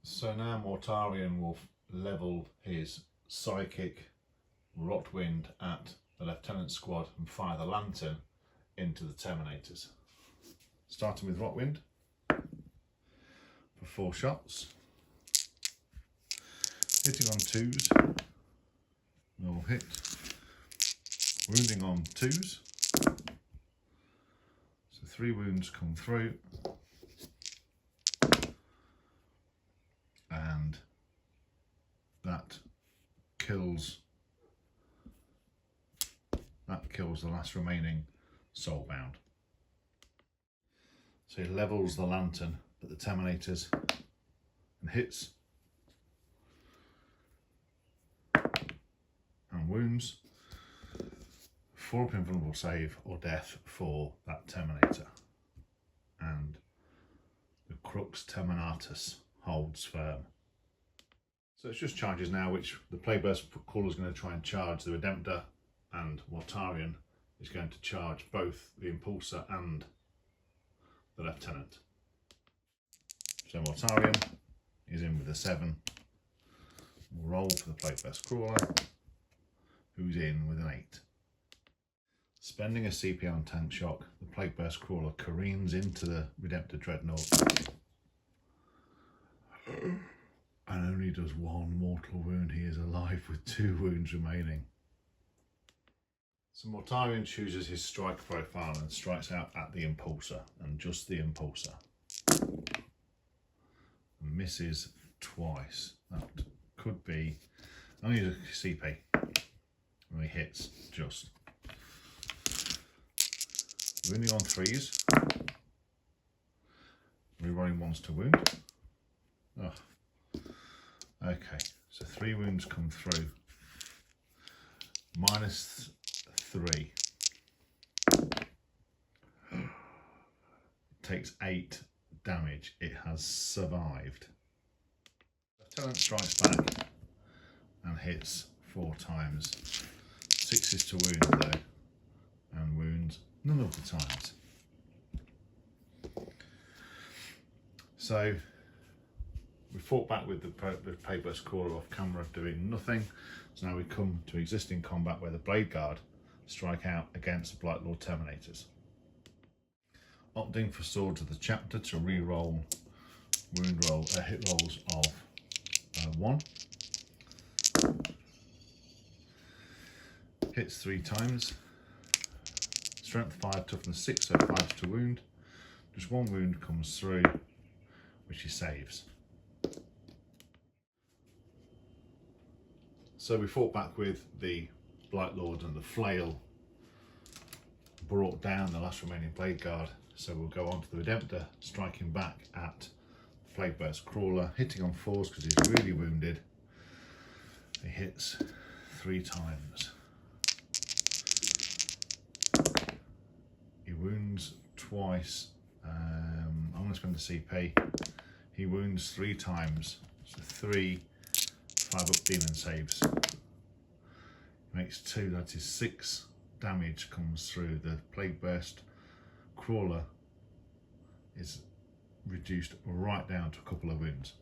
So now Mortarion will level his psychic Rotwind at the Lieutenant squad and fire the lantern into the Terminators. Starting with Rotwind for 4 shots. Hitting on 2s, no hit. Wounding on 2s. So 3 wounds come through. And that kills the last remaining soulbound. So he levels the lantern at the Terminators and hits and wounds. 4 invulnerable save or death for that Terminator, and the Crux Terminatus holds firm. So it's just charges now, which the Plague Burst Crawler is going to try and charge the Redemptor, and Mortarion is going to charge both the Impulsor and the Lieutenant. So Mortarion is in with a 7. We'll roll for the Plague Burst Crawler, who's in with an 8. Spending a CP on Tank Shock, the Plague Burst Crawler careens into the Redemptor Dreadnought and only does 1 mortal wound. He is alive with 2 wounds remaining. So Mortarion chooses his strike profile and strikes out at the Impulsor, and just the Impulsor. And misses twice. That could be only a CP. And he hits just. Wounding on 3s. Rerolling 1s to wound. Oh. Okay, so 3 wounds come through. -3. It takes 8 damage. It has survived. Lieutenant strikes back and hits 4 times. 6s to wound though, and wounds none of the times. So we fought back with the Plague Burst Crawler off camera doing nothing. So now we come to existing combat where the Blade Guard strike out against the Blight Lord Terminators. Opting for Swords of the Chapter to re-roll hit rolls of 1. Hits 3 times. Strength 5, toughness 6, so 5 to wound. Just 1 wound comes through, which he saves. So we fought back with the Blight Lord, and the flail brought down the last remaining Blade Guard. So we'll go on to the Redemptor, striking back at the Plague Burst Crawler, hitting on 4s because he's really wounded. He hits 3 times. He wounds twice. I'm going to spend the CP. He wounds 3 times. So 3 5-up demon saves. He makes 2, that is 6 damage comes through. The plague burst crawler is reduced right down to a couple of wounds.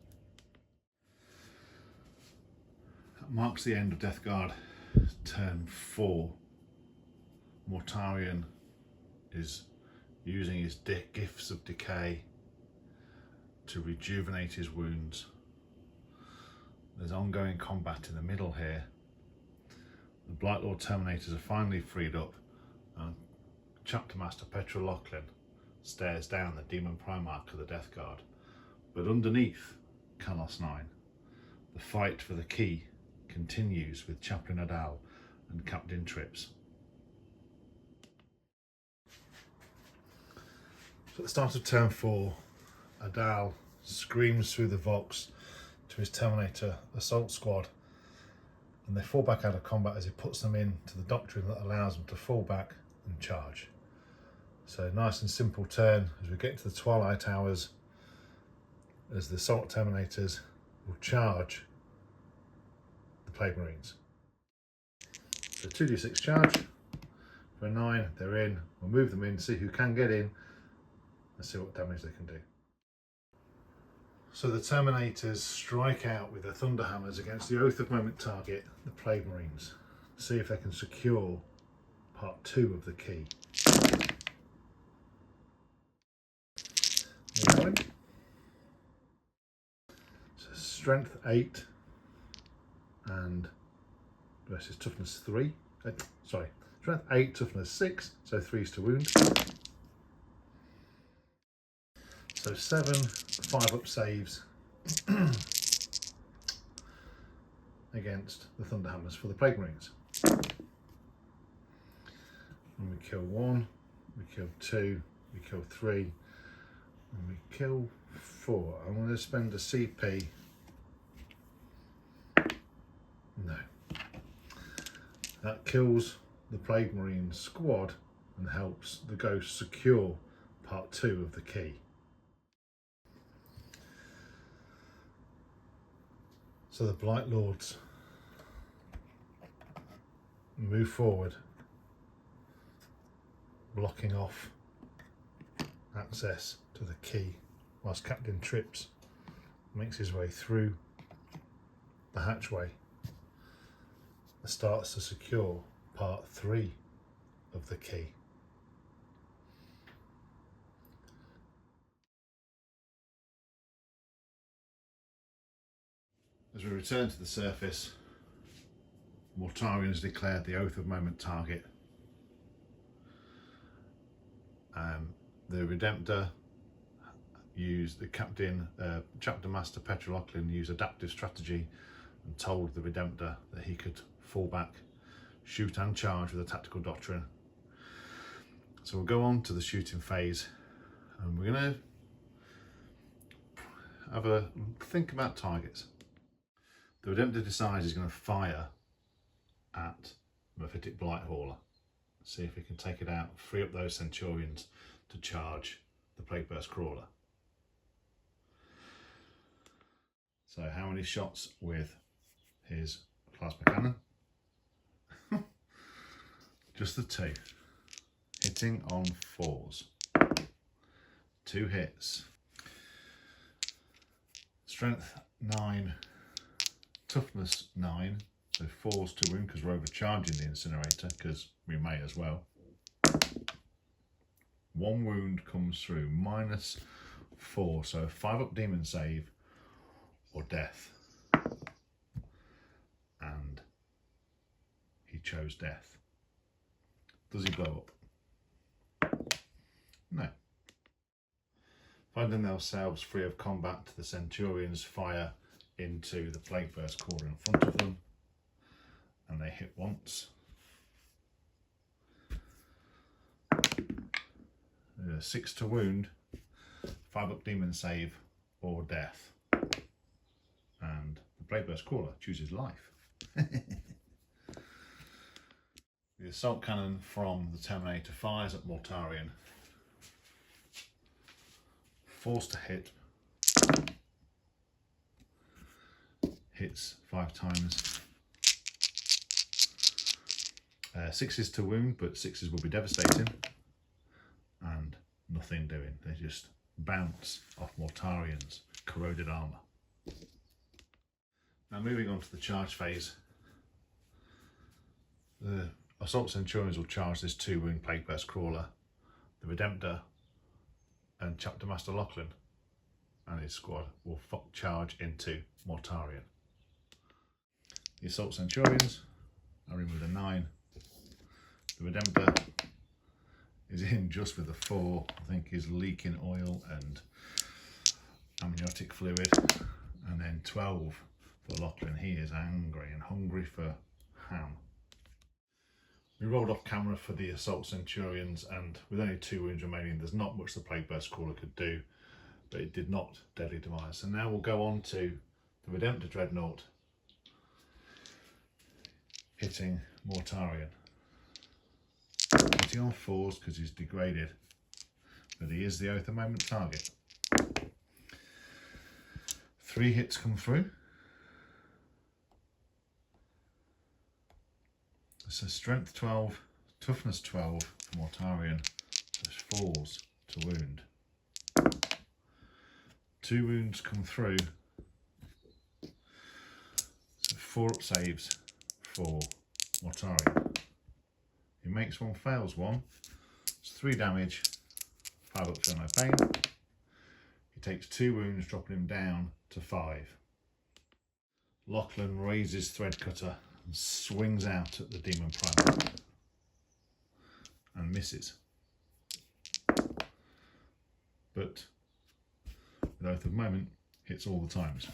That marks the end of Death Guard turn 4. Mortarion is using his gifts of decay to rejuvenate his wounds. There's ongoing combat in the middle here. The Blightlord Terminators are finally freed up, and Chapter Master Pet'ra Lok'lin stares down the Demon Primarch of the Death Guard. But underneath Kallos IX, the fight for the key continues with Chaplain Ad'al and Captain Trips. So at the start of turn 4, Ad'al screams through the Vox to his Terminator assault squad, and they fall back out of combat as he puts them into the doctrine that allows them to fall back and charge. So nice and simple turn as we get to the twilight hours, as the assault Terminators will charge the Plague Marines. So 2d6 charge. For a 9, they're in. We'll move them in, see who can get in, and see what damage they can do. So the Terminators strike out with their Thunderhammers against the Oath of Moment target, the Plague Marines, to see if they can secure part 2 of the key. So strength 8 and versus toughness 3. Strength 8, toughness 6, so 3's to wound. So 7 5-up saves against the Thunderhammers for the Plague Marines. And we kill 1, we kill 2, we kill 3, and we kill 4. I'm going to spend a CP. No. That kills the Plague Marine squad and helps the Ghost secure part 2 of the key. So the Blight Lords move forward, blocking off access to the key, whilst Captain Trips makes his way through the hatchway and starts to secure part 3 of the key. As we return to the surface, Mortarion has declared the Oath of Moment target. The Redemptor used the Chapter Master Pet'ra Lok'lin used adaptive strategy and told the Redemptor that he could fall back, shoot and charge with a tactical doctrine. So we'll go on to the shooting phase, and we're going to have a think about targets. The Redemptor decides he's going to fire at Mephitic Blighthauler, see if he can take it out, free up those Centurions to charge the Plague Burst Crawler. So how many shots with his plasma cannon? Just the 2. Hitting on 4s. 2 hits. Strength 9. Toughness 9, so 4's to wound because we're overcharging the incinerator, because we may as well. 1 wound comes through, -4, so a 5-up demon save or death. And he chose death. Does he blow up? No. Finding themselves free of combat, the Centurions fire into the Plague Burst Crawler in front of them, and they hit once. 6 to wound, 5-up demon save or death, and the Plague Burst Crawler chooses life. The assault cannon from the Terminator fires at Mortarion. Forced to hit. Hits 5 times. 6s to wound, but 6s will be devastating. And nothing doing. They just bounce off Mortarian's corroded armour. Now moving on to the charge phase. The Assault Centurions will charge this 2-wound Plague Burst Crawler, the Redemptor and Chapter Master Lok'lin and his squad will charge into Mortarion. The Assault Centurions are in with a 9. The Redemptor is in just with a 4. I think he's leaking oil and amniotic fluid. And then 12 for Lok'lin. He is angry and hungry for ham. We rolled off camera for the Assault Centurions, and with only 2 wounds remaining, there's not much the Plague Burst Crawler could do, but it did not deadly demise. So now we'll go on to the Redemptor Dreadnought hitting Mortarion. Hitting on 4s because he's degraded, but he is the Oath of Moment target. 3 hits come through. So strength 12, toughness 12 for Mortarion, so it's 4s to wound. 2 wounds come through, so 4 up saves for Mortarion. He makes 1, fails 1, it's 3 damage, 5 up, feel no pain. He takes 2 wounds, dropping him down to 5. Lok'lin raises Threadcutter and swings out at the Demon Primal and misses. But with Oath of Moment hits all the times.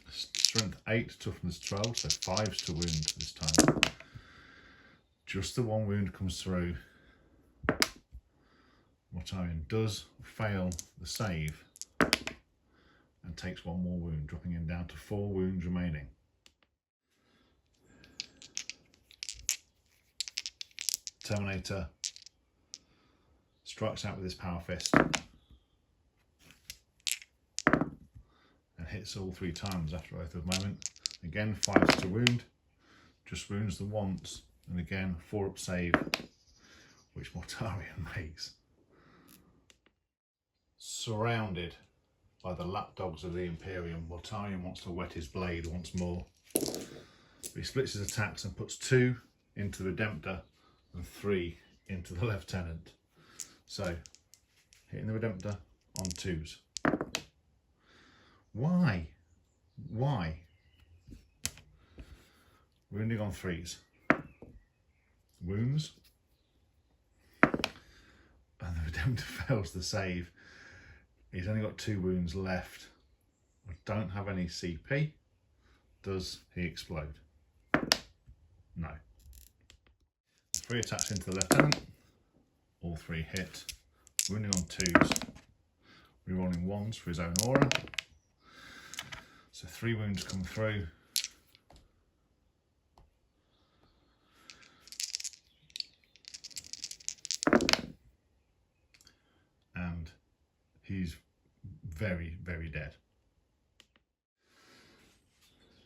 Strength 8, toughness 12, so 5s to wound this time. Just the 1 wound comes through. Mortarion does fail the save and takes 1 more wound, dropping him down to 4 wounds remaining. Terminator strikes out with his Power Fist and hits all 3 times after Oath of Moment. Again, 5s to wound, just wounds them once, and again 4 up save, which Mortarion makes. Surrounded by the lapdogs of the Imperium, Mortarion wants to wet his blade once more. But he splits his attacks and puts 2 into the Redemptor and 3 into the Lieutenant. So, hitting the Redemptor on 2s. Why? Why? Wounding on 3s. Wounds. And the Redemptor fails the save. He's only got 2 wounds left. I don't have any CP. Does he explode? No. 3 attacks into the Lieutenant. All 3 hit. Wounding on 2s. Rerolling 1s for his own aura. So 3 wounds come through. And he's very, very dead.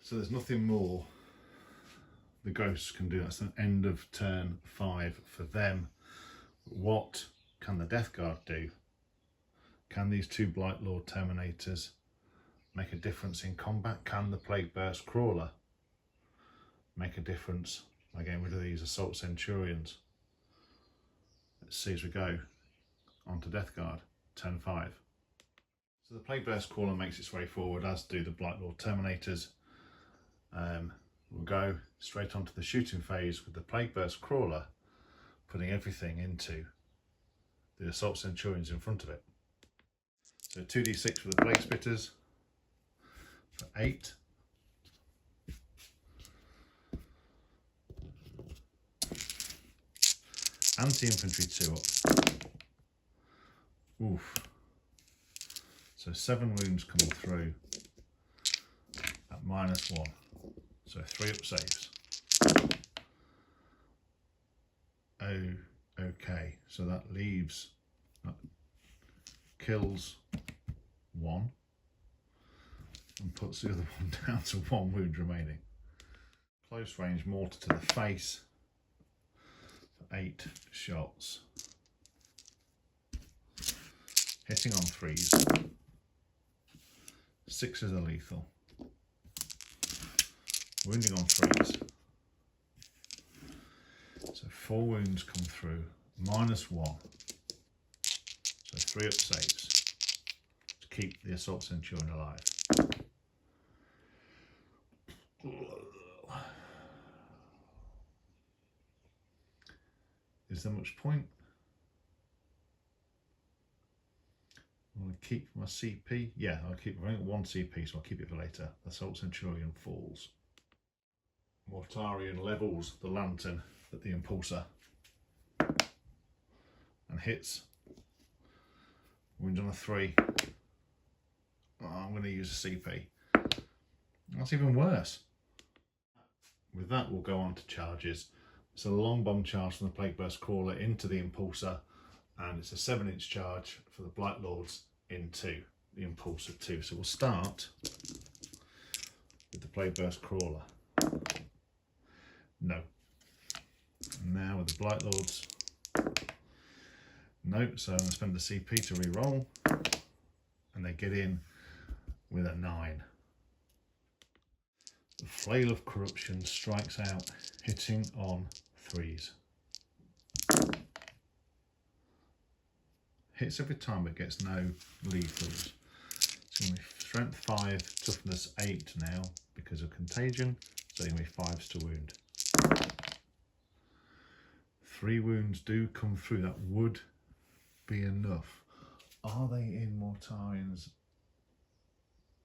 So there's nothing more the ghosts can do. That's the end of turn 5 for them. What can the Death Guard do? Can these 2 Blightlord Terminators make a difference in combat? Can the Plague Burst Crawler make a difference by getting rid of these Assault Centurions? Let's see as we go on to Death Guard, turn 5. So the Plague Burst Crawler makes its way forward, as do the Blightlord Terminators. We'll go straight onto the shooting phase with the Plague Burst Crawler putting everything into the Assault Centurions in front of it. So 2d6 for the Plague Spitters for 8. Anti-infantry 2 up. Oof. So 7 wounds coming through at -1. So 3 up saves. Oh, okay. So that leaves, that kills 1 and puts the other one down to 1 wound remaining. Close range mortar to the face 8 shots, hitting on 3s. 6s are lethal, wounding on 3s. So 4 wounds come through, -1. So 3 up saves to keep the Assault Centurion alive. Is there much point? I want to keep my CP. Yeah, I've only got 1 CP, so I'll keep it for later. The Assault Centurion falls. Mortarion levels the lantern at the impulsor and hits. Wounds on a 3. Oh, I'm going to use a CP. That's even worse. With that, we'll go on to charges. It's a long bomb charge from the Plague Burst Crawler into the impulsor, and it's a 7-inch charge for the Blight Lords into the impulsor too. So we'll start with the Plague Burst Crawler. No. And now with the Blight Lords. No, so I'm going to spend the CP to re-roll, and they get in with a 9. The Flail of Corruption strikes out, hitting on 3s. Hits every time but gets no lethals. It's going to be strength 5, toughness 8 now because of contagion, so it's going to be 5s to wound. 3 wounds do come through, that would be enough. Are they in Mortarions?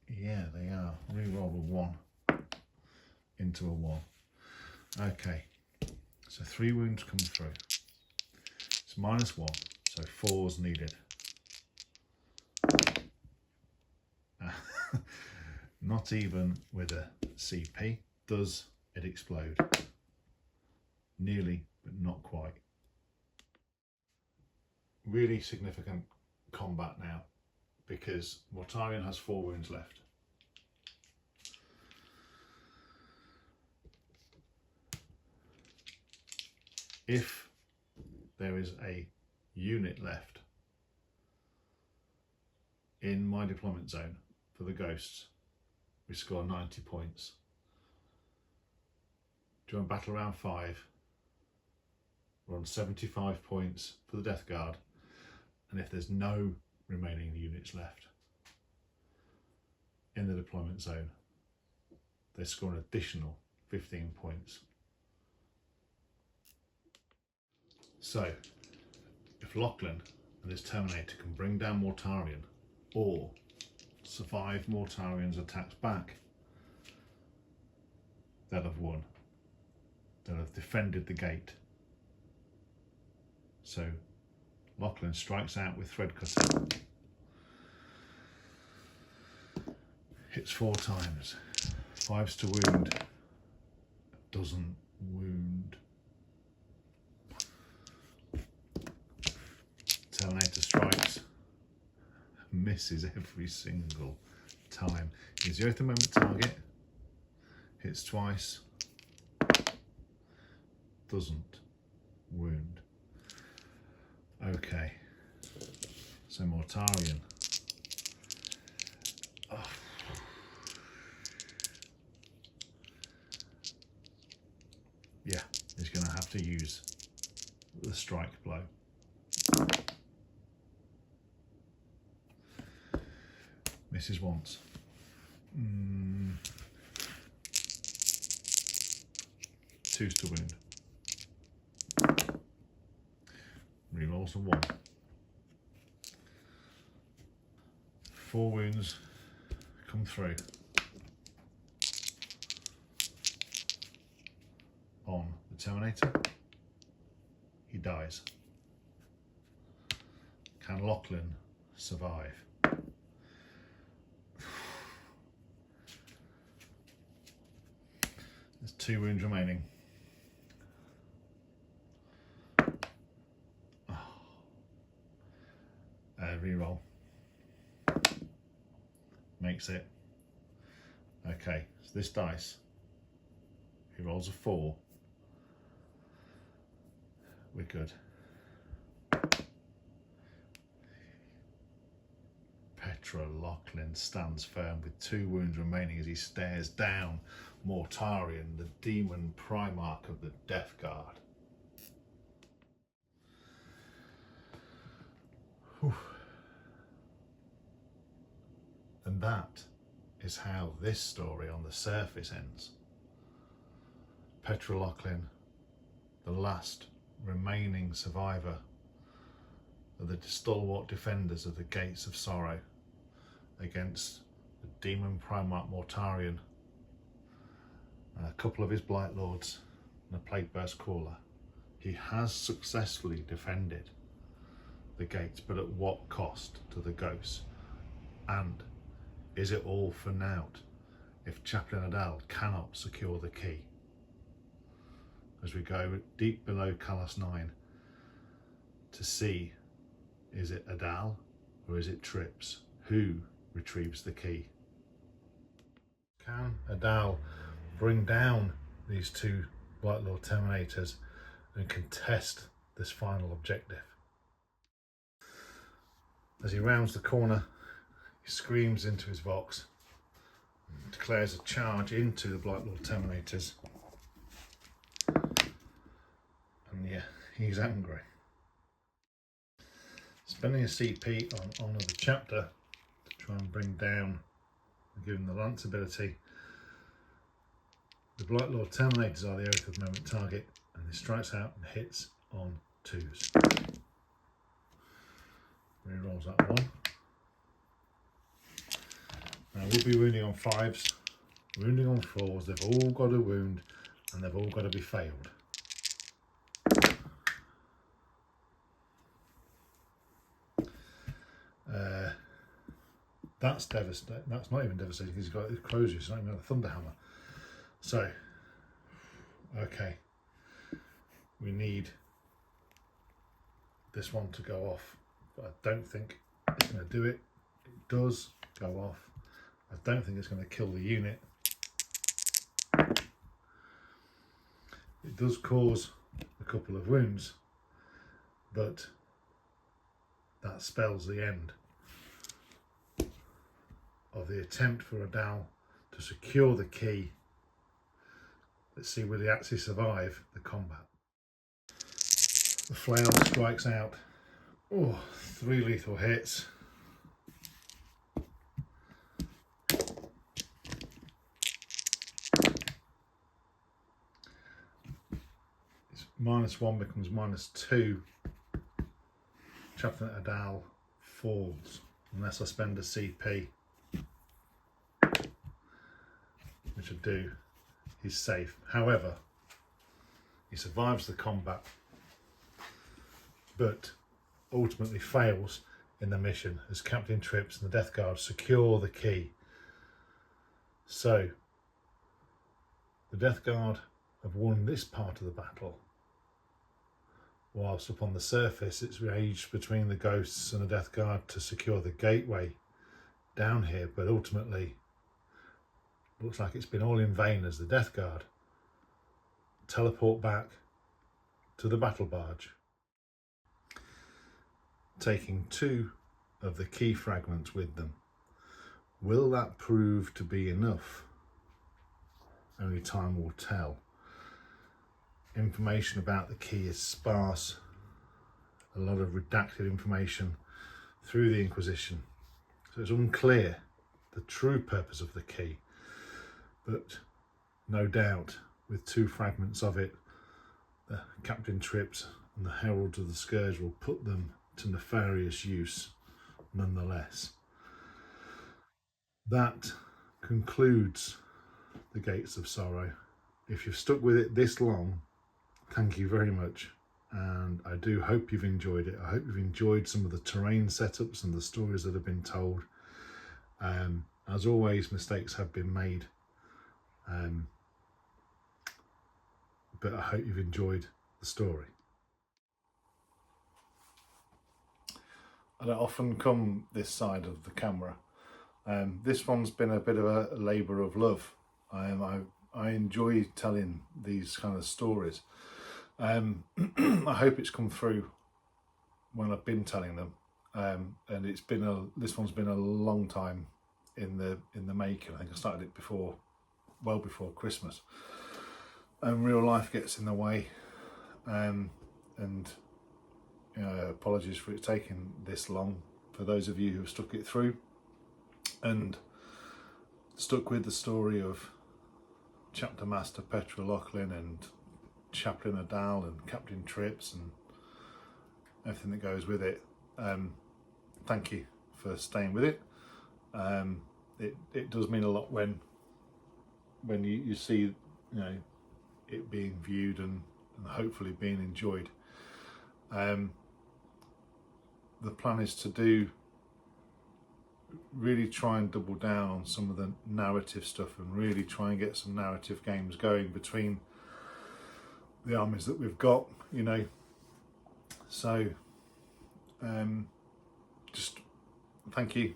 Yeah, they are. Reroll a 1 into a 1. Okay, so 3 wounds come through. It's -1, so 4's needed. Not even with a CP does it explode. Nearly, but not quite. Really significant combat now, because Mortarion has 4 wounds left. If there is a unit left in my deployment zone for the ghosts, we score 90 points. During battle round 5, we're on 75 points for the Death Guard, and if there's no remaining units left in the deployment zone, they score an additional 15 points. So, if Lok'lin and his Terminator can bring down Mortarion, or survive Mortarion's attacks back, they'll have won. They'll have defended the gate. So, Lok'lin strikes out with Threadcutter. Hits 4 times. 5's to wound. Doesn't wound. Terminator strikes. Misses every single time. He's the Earth Moment target. Hits twice. Doesn't wound. Okay. So Mortarion. Oh. Yeah, he's going to have to use the strike blow. Misses once. 2's to wound. Rerolls a 1. 4 wounds come through. On the Terminator. He dies. Can Lok'lin survive? There's 2 wounds remaining. Reroll. Makes it. Okay, so this dice, he rolls a 4. we're good. Pet'ra Lok'lin stands firm with 2 wounds remaining as he stares down Mortarion, the demon Primarch of the Death Guard. Whew. And that is how this story on the surface ends. Pet'ra Lok'lin, the last remaining survivor of the stalwart defenders of the Gates of Sorrow against the demon Primarch Mortarion and a couple of his Blight Lords and a Plague Burst Caller. He has successfully defended the gates, but at what cost to the ghosts? And is it all for naught if Chaplain Ad'al cannot secure the key? As we go deep below Kallos IX to see, is it Ad'al or is it Trips? Who retrieves the key? Can Ad'al bring down these 2 Blight Lord Terminators and contest this final objective? As he rounds the corner, he screams into his Vox and declares a charge into the Blight Lord Terminators. And yeah, he's angry. Spending a CP on Honour the Chapter to try and bring down and give him the Lance ability. The Blight Lord Terminators are the Oath of Moment target, and he strikes out and hits on 2s. Rerolls that 1. Now we'll be wounding on 5s, wounding on 4s. They've all got a wound and they've all got to be failed. That's devastating. That's not even devastating because he's got his closure. He's not even got a Thunderhammer. So, okay, we need this one to go off, but I don't think it's going to do it. It does go off. I don't think it's going to kill the unit. It does cause a couple of wounds, but that spells the end of the attempt for Ad'al to secure the key. Let's see will he actually survive the combat. The flail strikes out. Oh, 3 lethal hits. It's -1 becomes -2. Chaplain Ad'al falls unless I spend a CP, which I do. He's safe. However, he survives the combat, but ultimately fails in the mission as Captain Trips and the Death Guard secure the key. So, the Death Guard have won this part of the battle, whilst upon the surface it's raged between the ghosts and the Death Guard to secure the gateway down here, but ultimately looks like it's been all in vain as the Death Guard teleport back to the battle barge, taking 2 of the key fragments with them. Will that prove to be enough? Only time will tell. Information about the key is sparse, a lot of redacted information through the Inquisition, so it's unclear the true purpose of the key. But no doubt, with 2 fragments of it, the Captain Trips and the Heralds of the Scourge will put them to nefarious use nonetheless. That concludes the Gates of Sorrow. If you've stuck with it this long, thank you very much, and I do hope you've enjoyed it. I hope you've enjoyed some of the terrain setups and the stories that have been told. As always, mistakes have been made. But I hope you've enjoyed the story. I don't often come this side of the camera. This one's been a bit of a labour of love. I enjoy telling these kind of stories. I hope it's come through when I've been telling them, and this one's been a long time in the making. I think I started it well before Christmas, and real life gets in the way, and apologies for it taking this long for those of you who have stuck it through and stuck with the story of Chapter Master Pet'ra Lok'lin and Chaplain Ad'al and Captain Trips and everything that goes with it. Thank you for staying with it. It does mean a lot when you see it being viewed and hopefully being enjoyed. The plan is to really try and double down on some of the narrative stuff and really try and get some narrative games going between the armies that we've got, so just thank you,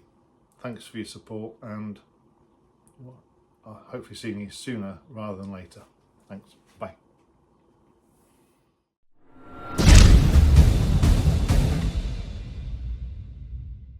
thanks for your support, and I'll hopefully see you sooner rather than later. Thanks.